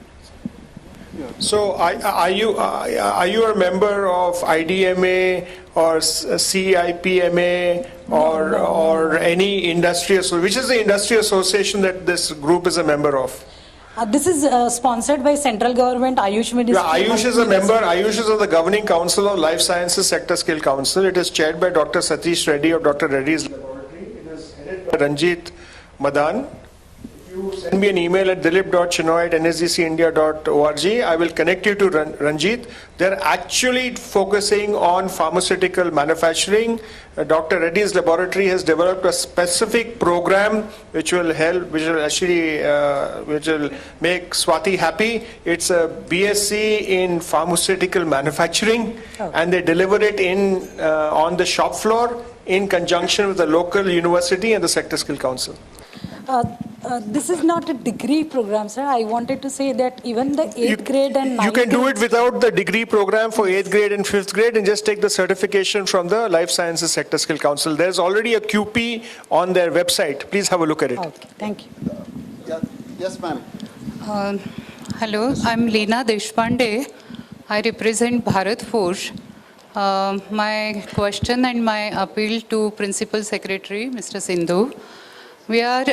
So are you a member of IDMA or CIPMA or any industry association? Which is the industry association that this group is a member of? This is sponsored by central government, Ayush Ministry. Yeah, Ayush is a member. Ayush is on the Governing Council of Life Sciences Sector Skill Council. It is chaired by Dr. Satish Reddy of Dr. Reddy's Laboratory. It is headed by Ranjit Madan. You send me an email at dilip.chinoy@nsdcindia.org. I will connect you to Ranjit. They're actually focusing on pharmaceutical manufacturing. Dr. Reddy's Laboratory has developed a specific program which will help, which will make Swati happy. It's a BSc in pharmaceutical manufacturing, and they deliver it on the shop floor in conjunction with the local university and the Sector Skill Council. this is not a degree program, sir. I wanted to say that even the 8th grade and 9th You can do grade- it without the degree program for 8th grade and 5th grade and just take the certification from the Life Sciences Sector Skill Council. There's already a QP on their website. Please have a look at it. Okay, thank you. Yes, ma'am. Hello, I'm Leena Deshpande. I represent Bharat Forge. My question and my appeal to Principal Secretary, Mr. Sindhu. We are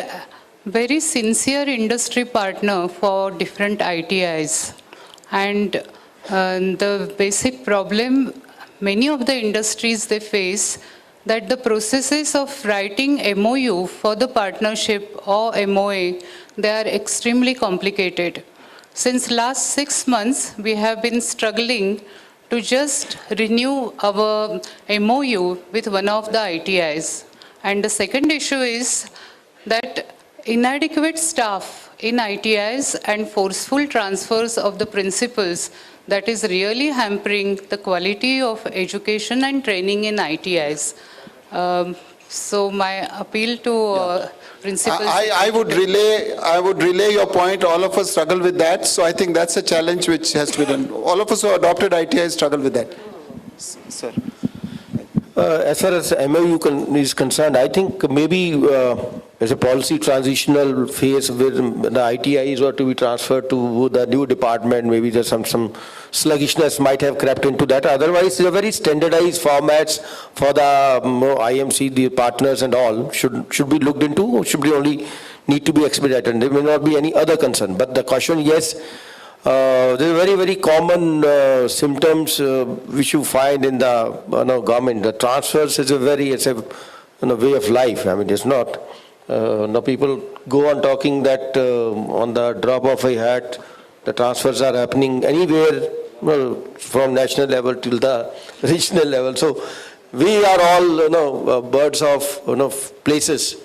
very sincere industry partner for different ITIs. And the basic problem many of the industries they face, that the processes of writing MOU for the partnership or MOA, they are extremely complicated. Since last 6 months, we have been struggling to just renew our MOU with one of the ITIs. And the second issue is that inadequate staff in ITIs and forceful transfers of the principals, that is really hampering the quality of education and training in ITIs. So my appeal to principals. I would relay your point. All of us struggle with that. So I think that's a challenge which has to be done. All of us who adopted ITI struggle with that. Sir. As far as MOU is concerned, I think maybe as a policy transitional phase where the ITIs were to be transferred to the new department, maybe there's some sluggishness might have crept into that. Otherwise, there are very standardized formats for the IMC, the partners and all should be looked into, or should be only need to be expedited. There may not be any other concern. But the question, yes, there are very, very common symptoms which you find in the government. The transfers is it's a way of life. I mean, it's not. Now people go on talking that on the drop of a hat, the transfers are happening anywhere, from national level till the regional level. So we are all, birds of, places.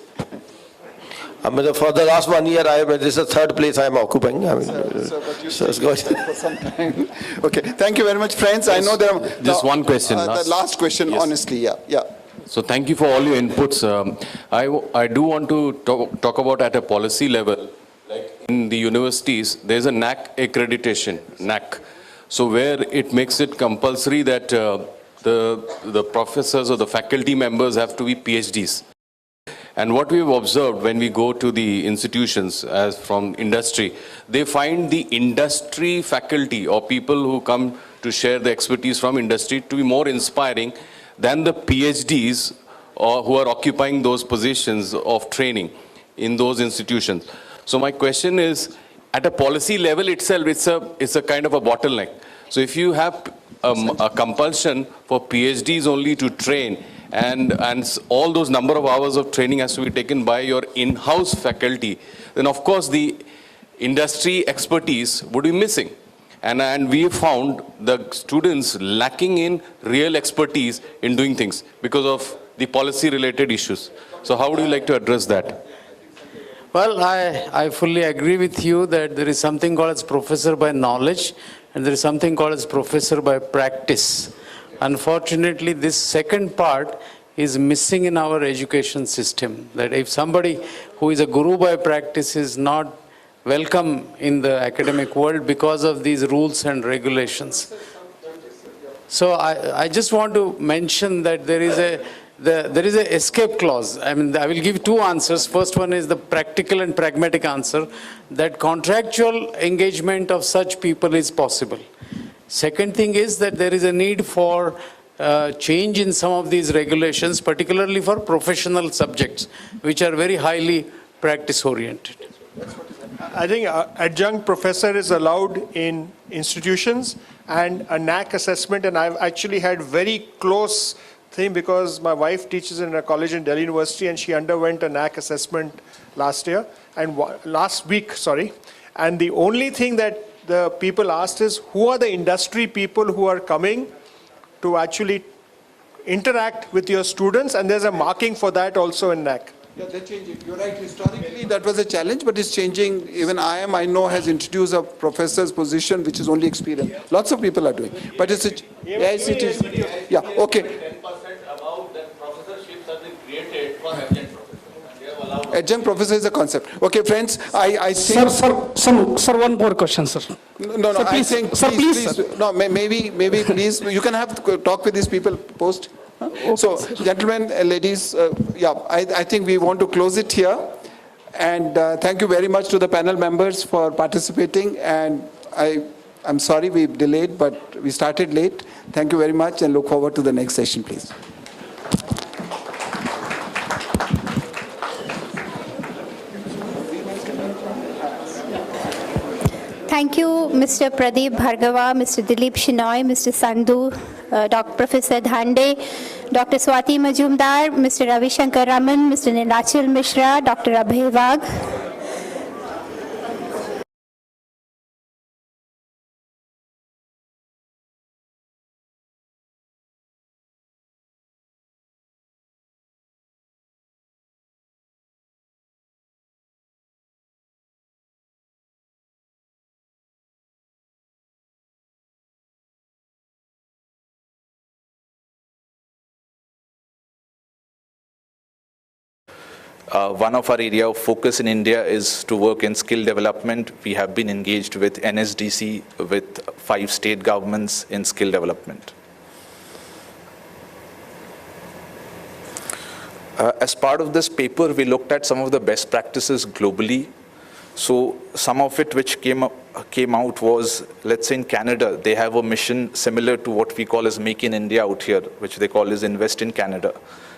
I mean, for the last 1 year, this is the third place I am occupying. I mean, so it's good. For some time. Okay, thank you very much, friends. I know there are just one question. The last question, yes. Honestly, yeah. So thank you for all your inputs. I do want to talk about at a policy level, like in the universities, there's a NAC accreditation, NAC. So where it makes it compulsory that the professors or the faculty members have to be PhDs. And what we've observed when we go to the institutions as from industry, they find the industry faculty or people who come to share the expertise from industry to be more inspiring than the PhDs or who are occupying those positions of training in those institutions. So my question is, at a policy level itself, it's a kind of a bottleneck. So if you have a compulsion for PhDs only to train, and all those number of hours of training has to be taken by your in-house faculty, then of course the industry expertise would be missing. And we found the students lacking in real expertise in doing things because of the policy-related issues. So how would you like to address that? Well, I fully agree with you that there is something called as professor by knowledge and there is something called as professor by practice. Unfortunately, this second part is missing in our education system. That if somebody who is a guru by practice is not welcome in the academic world because of these rules and regulations. So I just want to mention that there is a escape clause. I mean, I will give two answers. First one is the practical and pragmatic answer, that contractual engagement of such people is possible. Second thing is that there is a need for change in some of these regulations, particularly for professional subjects, which are very highly practice-oriented. I think adjunct professor is allowed in institutions and a NAC assessment, and I've actually had very close thing because my wife teaches in a college in Delhi University and she underwent a NAC assessment last week. And the only thing that the people asked is, who are the industry people who are coming to actually interact with your students? And there's a marking for that also in NAC. Yeah, they're changing. You're right. Historically, that was a challenge, but it's changing. Even I know, has introduced a professor's position, which is only experience. Lots of people are doing. But it's yeah, okay. 10% above that professorships have been created for adjunct professors. adjunct professor is a concept. Okay, friends, I think... Sir, one more question, sir. No, Sir, I please, think... sir, please, sir. No, maybe, please, you can have talk with these people post. So, gentlemen, ladies, yeah, I think we want to close it here. And thank you very much to the panel members for participating. And I'm sorry we delayed, but we started late. Thank you very much and look forward to the next session, please. Thank you, Mr. Pradeep Bhargava, Mr. Dilip Shinoy, Mr. Sandhu, Dr. Professor Dhande, Dr. Swati Majumdar, Mr. Ravi Shankar Raman, Mr. Nilachal Mishra, Dr. Abhay Wagh. One of our area of focus in India is to work in skill development. We have been engaged with NSDC, with 5 state governments in skill development. As part of this paper, we looked at some of the best practices globally. So some of it which came out was, let's say in Canada, they have a mission similar to what we call as Make in India out here, which they call as Invest in Canada.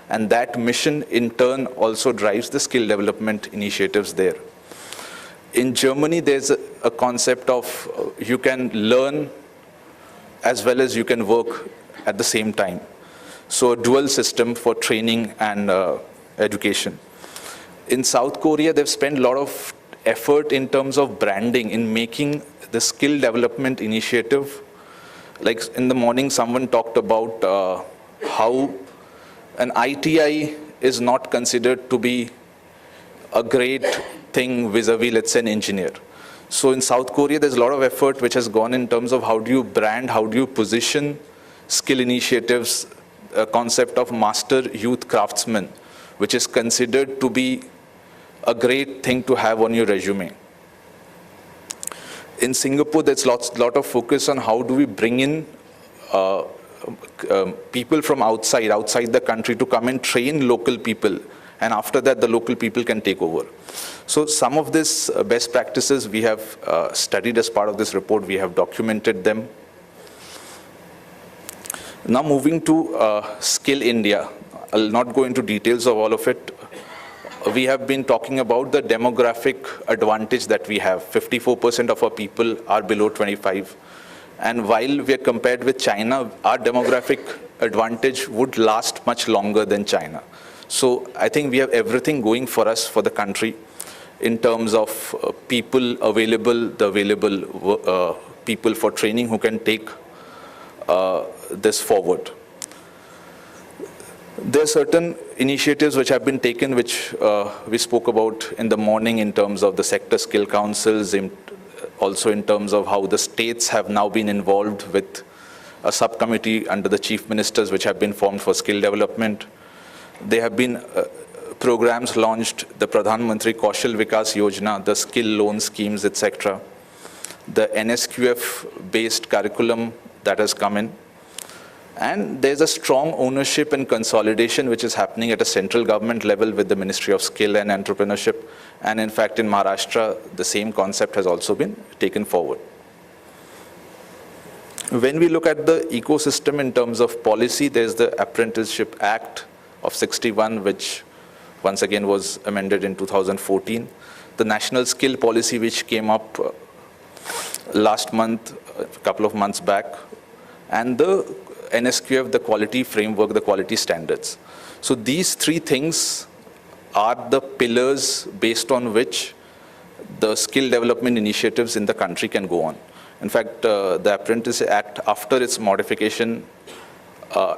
And that mission in turn also drives the skill development initiatives there. In Germany, there's a concept of you can learn as well as you can work at the same time. So a dual system for training and education. In South Korea, they've spent a lot of effort in terms of branding in making the skill development initiative. Like in the morning, someone talked about how an ITI is not considered to be a great thing vis-a-vis, let's say, an engineer. So in South Korea, there's a lot of effort which has gone in terms of how do you brand, how do you position skill initiatives, a concept of master youth craftsman, which is considered to be a great thing to have on your resume. In Singapore, there's lot of focus on how do we bring in people from outside the country to come and train local people, and after that the local people can take over. So some of this best practices we have studied as part of this report, we have documented them. Now moving to Skill India, I'll not go into details of all of it. We have been talking about the demographic advantage that we have. 54% of our people are below 25. And while we are compared with China, our demographic advantage would last much longer than China. So I think we have everything going for us, for the country, in terms of people available, the available people for training who can take this forward. There are certain initiatives which have been taken, which we spoke about in the morning in terms of the sector skill councils, also in terms of how the states have now been involved with a subcommittee under the chief ministers which have been formed for skill development. There have been programs launched, the Pradhan Mantri Kaushal Vikas Yojana, the skill loan schemes, etc. The NSQF-based curriculum that has come in. And there's a strong ownership and consolidation which is happening at a central government level with the Ministry of Skill and Entrepreneurship. And in fact, in Maharashtra, the same concept has also been taken forward. When we look at the ecosystem in terms of policy, there's the Apprenticeship Act of 61, which once again was amended in 2014. The National Skill Policy, which came up last month, a couple of months back. And the NSQF, the quality framework, the quality standards. So these three things are the pillars based on which the skill development initiatives in the country can go on. In fact, the Apprentice Act, after its modification,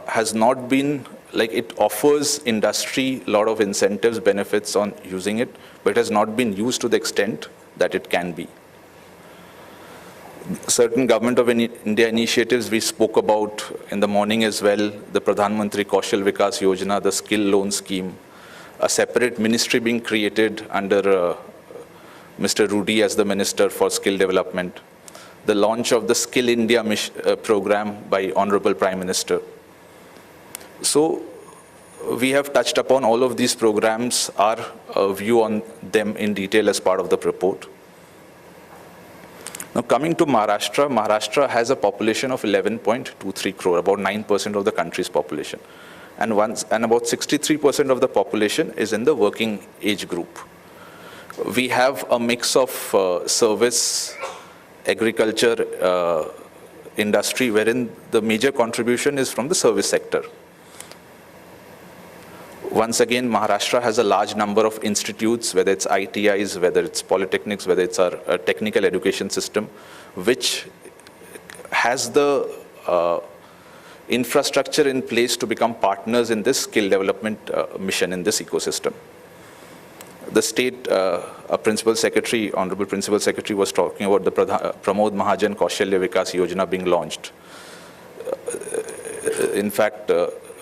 has not been, like, it offers industry a lot of incentives, benefits on using it, but it has not been used to the extent that it can be. Certain Government of India initiatives we spoke about in the morning as well, the Pradhan Mantri Kaushal Vikas Yojana, the skill loan scheme, a separate ministry being created under Mr. Rudy as the Minister for Skill Development, the launch of the Skill India program by Honorable Prime Minister. So we have touched upon all of these programs, our view on them in detail as part of the report. Now coming to Maharashtra, Maharashtra has a population of 11.23 crore, about 9% of the country's population. And about 63% of the population is in the working age group. We have a mix of service, agriculture, industry, wherein the major contribution is from the service sector. Once again, Maharashtra has a large number of institutes, whether it's ITIs, whether it's polytechnics, whether it's our technical education system, which has the infrastructure in place to become partners in this skill development mission in this ecosystem. The state principal secretary, honorable principal secretary, was talking about the Pramod Mahajan Kaushalya Vikas Yojana being launched. In fact,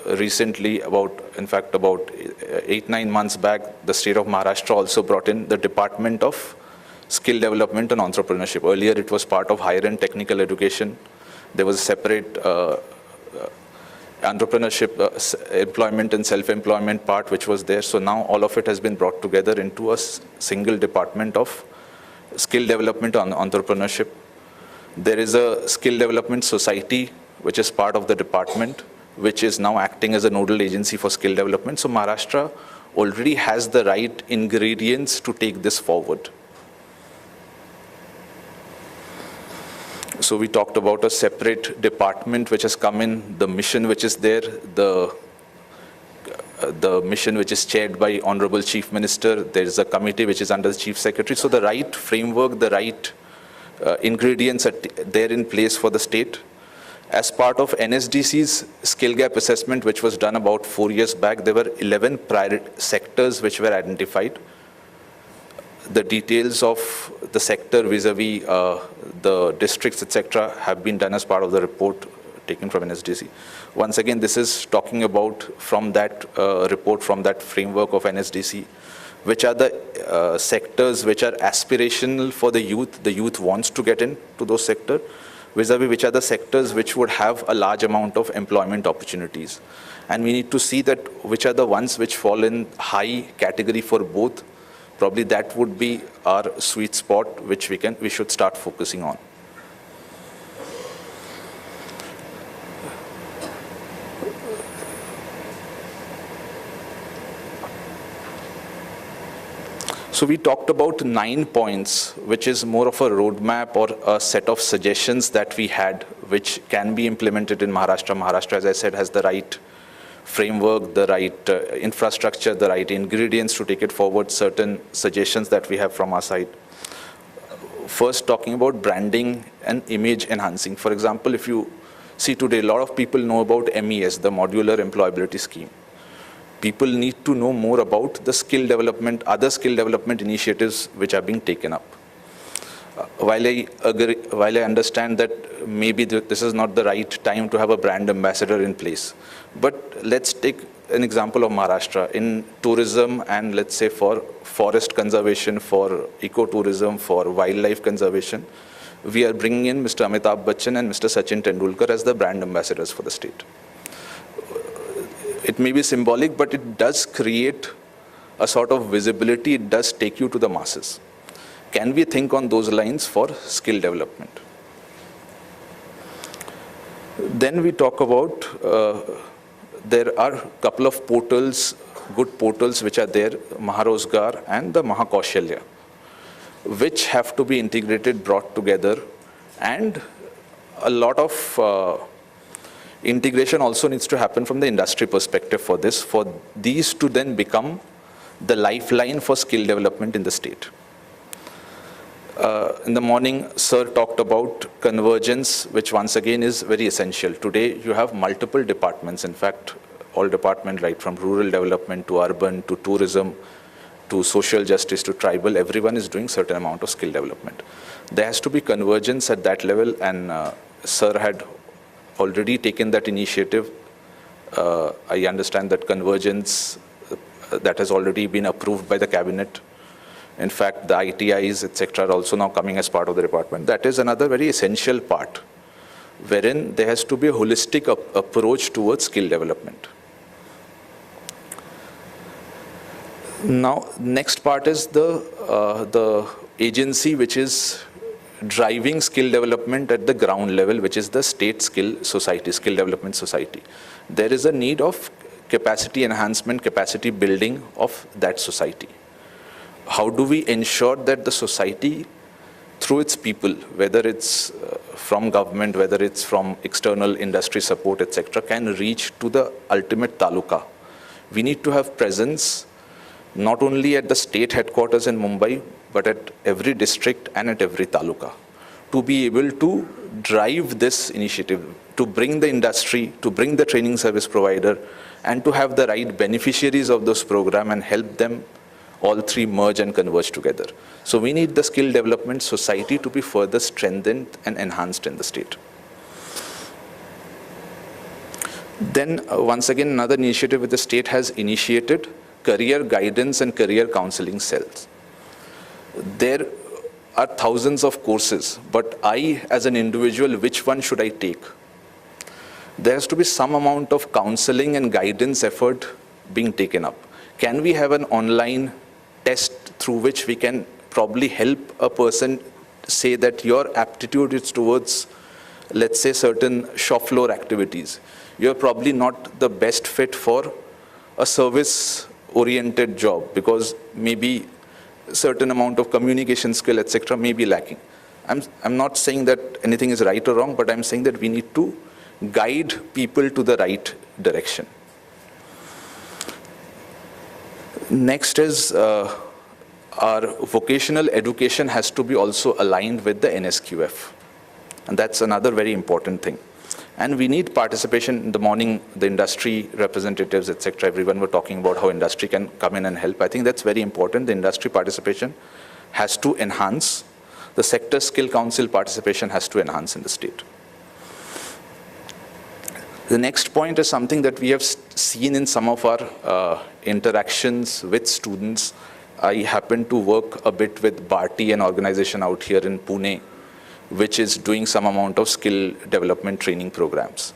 recently, about 8-9 months back, the state of Maharashtra also brought in the Department of Skill Development and Entrepreneurship. Earlier, it was part of higher end technical education. There was a separate entrepreneurship, employment and self-employment part which was there. So now all of it has been brought together into a single department of skill development and entrepreneurship. There is a skill development society which is part of the department, which is now acting as a nodal agency for skill development. So Maharashtra already has the right ingredients to take this forward. So we talked about a separate department which has come in, the mission which is there, the mission which is chaired by Honorable Chief Minister. There is a committee which is under the Chief Secretary. So the right framework, the right ingredients are there in place for the state. As part of NSDC's skill gap assessment, which was done about 4 years back, there were 11 priority sectors which were identified. The details of the sector vis-a-vis the districts, etc., have been done as part of the report taken from NSDC. Once again, this is talking about from that report, from that framework of NSDC, which are the sectors which are aspirational for the youth wants to get into those sectors, vis-a-vis which are the sectors which would have a large amount of employment opportunities. And we need to see that which are the ones which fall in high category for both. Probably that would be our sweet spot which we should start focusing on. So we talked about 9 points, which is more of a roadmap or a set of suggestions that we had, which can be implemented in Maharashtra. Maharashtra, as I said, has the right framework, the right infrastructure, the right ingredients to take it forward, certain suggestions that we have from our side. First, talking about branding and image enhancing. For example, if you see today, a lot of people know about MES, the Modular Employability Scheme. People need to know more about the skill development, other skill development initiatives which are being taken up. While I understand that maybe this is not the right time to have a brand ambassador in place, but let's take an example of Maharashtra. In tourism and let's say for forest conservation, for ecotourism, for wildlife conservation, we are bringing in Mr. Amitabh Bachchan and Mr. Sachin Tendulkar as the brand ambassadors for the state. It may be symbolic, but it does create a sort of visibility. It does take you to the masses. Can we think on those lines for skill development? Then we talk about, there are a couple of portals, good portals which are there, Maharozgar and the Mahakaushalya, which have to be integrated, brought together, and a lot of integration also needs to happen from the industry perspective for this, for these to then become the lifeline for skill development in the state. In the morning, sir talked about convergence, which once again is very essential. Today, you have multiple departments. In fact, all departments, right from rural development to urban to tourism to social justice to tribal, everyone is doing certain amount of skill development. There has to be convergence at that level, and sir had already taken that initiative. I understand that convergence that has already been approved by the cabinet. In fact, the ITIs, etc., are also now coming as part of the department. That is another very essential part, wherein there has to be a holistic approach towards skill development. Now, next part is the agency which is driving skill development at the ground level, which is the state skill development society. There is a need of capacity enhancement, capacity building of that society. How do we ensure that the society, through its people, whether it's from government, whether it's from external industry support, etc., can reach to the ultimate taluka? We need to have presence not only at the state headquarters in Mumbai, but at every district and at every taluka, to be able to drive this initiative, to bring the industry, to bring the training service provider, and to have the right beneficiaries of this program and help them all three merge and converge together. So we need the skill development society to be further strengthened and enhanced in the state. Then once again, another initiative with the state has initiated career guidance and career counseling cells. There are thousands of courses, but I, as an individual, which one should I take? There has to be some amount of counseling and guidance effort being taken up. Can we have an online test through which we can probably help a person say that your aptitude is towards, let's say, certain shop floor activities? You're probably not the best fit for a service-oriented job because maybe a certain amount of communication skill, etc., may be lacking. I'm not saying that anything is right or wrong, but I'm saying that we need to guide people to the right direction. Next is our vocational education has to be also aligned with the NSQF. And that's another very important thing. And we need participation. In the morning, the industry representatives, etc., everyone were talking about how industry can come in and help. I think that's very important. The industry participation has to enhance. The sector skill council participation has to enhance in the state. The next point is something that we have seen in some of our interactions with students. I happen to work a bit with Bharti, an organization out here in Pune, which is doing some amount of skill development training programs.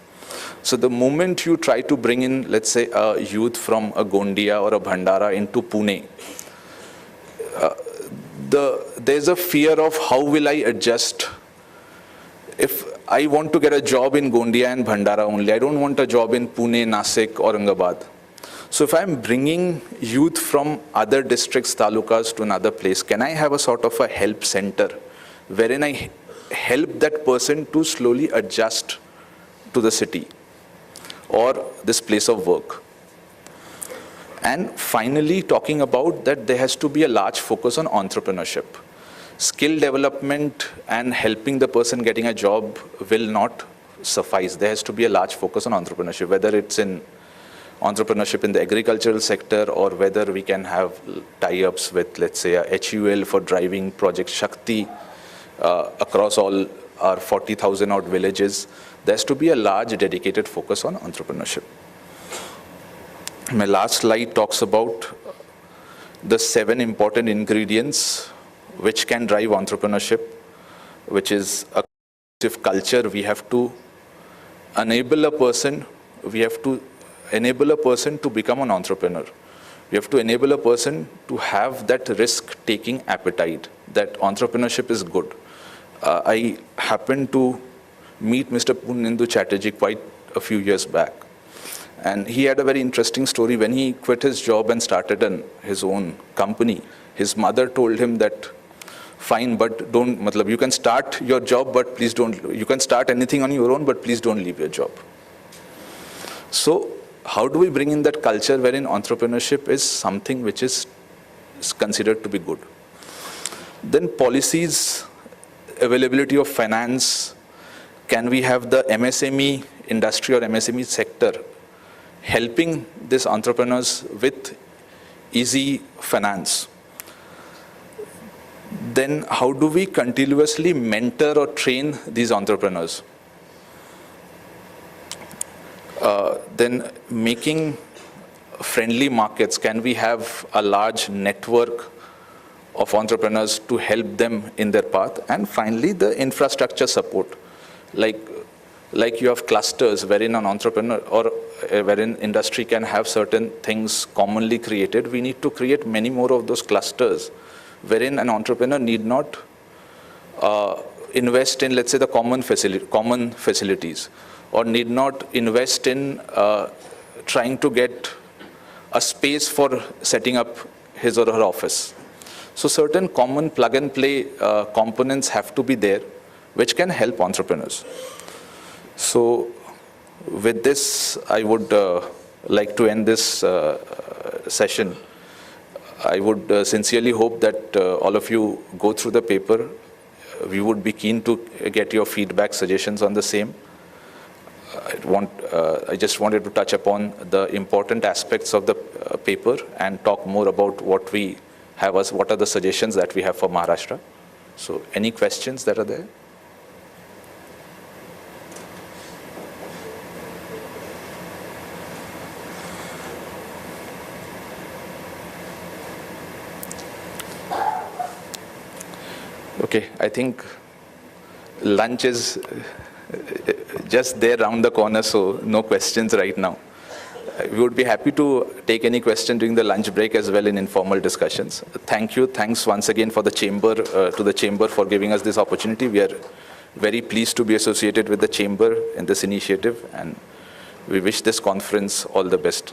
So the moment you try to bring in, let's say, a youth from a Gondia or a Bhandara into Pune, there's a fear of how will I adjust. If I want to get a job in Gondia and Bhandara only, I don't want a job in Pune, Nasik, Aurangabad. So if I'm bringing youth from other districts, talukas to another place, can I have a sort of a help center wherein I help that person to slowly adjust to the city or this place of work? And finally, talking about that there has to be a large focus on entrepreneurship. Skill development and helping the person getting a job will not suffice. There has to be a large focus on entrepreneurship, whether it's in entrepreneurship in the agricultural sector or whether we can have tie-ups with, let's say, a HUL for driving Project Shakti across all our 40,000 odd villages. There has to be a large dedicated focus on entrepreneurship. My last slide talks about the 7 important ingredients which can drive entrepreneurship, which is a culture. We have to enable a person, to become an entrepreneur. We have to enable a person to have that risk-taking appetite, that entrepreneurship is good. I happened to meet Mr. Punendu Chatterjee quite a few years back. And he had a very interesting story. When he quit his job and started his own company, his mother told him that, fine, but don't, you can start your job, but please don't, you can start anything on your own, but please don't leave your job. So how do we bring in that culture wherein entrepreneurship is something which is considered to be good? Then policies, availability of finance. Can we have the MSME industry or MSME sector helping these entrepreneurs with easy finance? Then how do we continuously mentor or train these entrepreneurs? Then making friendly markets? Can we have a large network of entrepreneurs to help them in their path? And finally, the infrastructure support. Like you have clusters wherein an entrepreneur or wherein industry can have certain things commonly created. We need to create many more of those clusters wherein an entrepreneur need not invest in, let's say, the common facilities, or need not invest in trying to get a space for setting up his or her office. So certain common plug-and-play components have to be there, which can help entrepreneurs. So with this, I would like to end this session. I would sincerely hope that all of you go through the paper. We would be keen to get your feedback, suggestions on the same. I just wanted to touch upon the important aspects of the paper and talk more about what we have as, what are the suggestions that we have for Maharashtra. So any questions that are there? Okay, I think lunch is just there around the corner, so no questions right now. We would be happy to take any question during the lunch break as well in informal discussions. Thank you. Thanks once again for the chamber, to the chamber for giving us this opportunity. We are very pleased to be associated with the chamber in this initiative, and we wish this conference all the best.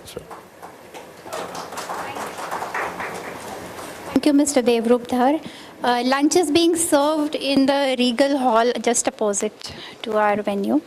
Thank you, Mr. Devrup Dhar. Lunch is being served in the Regal Hall just opposite to our venue.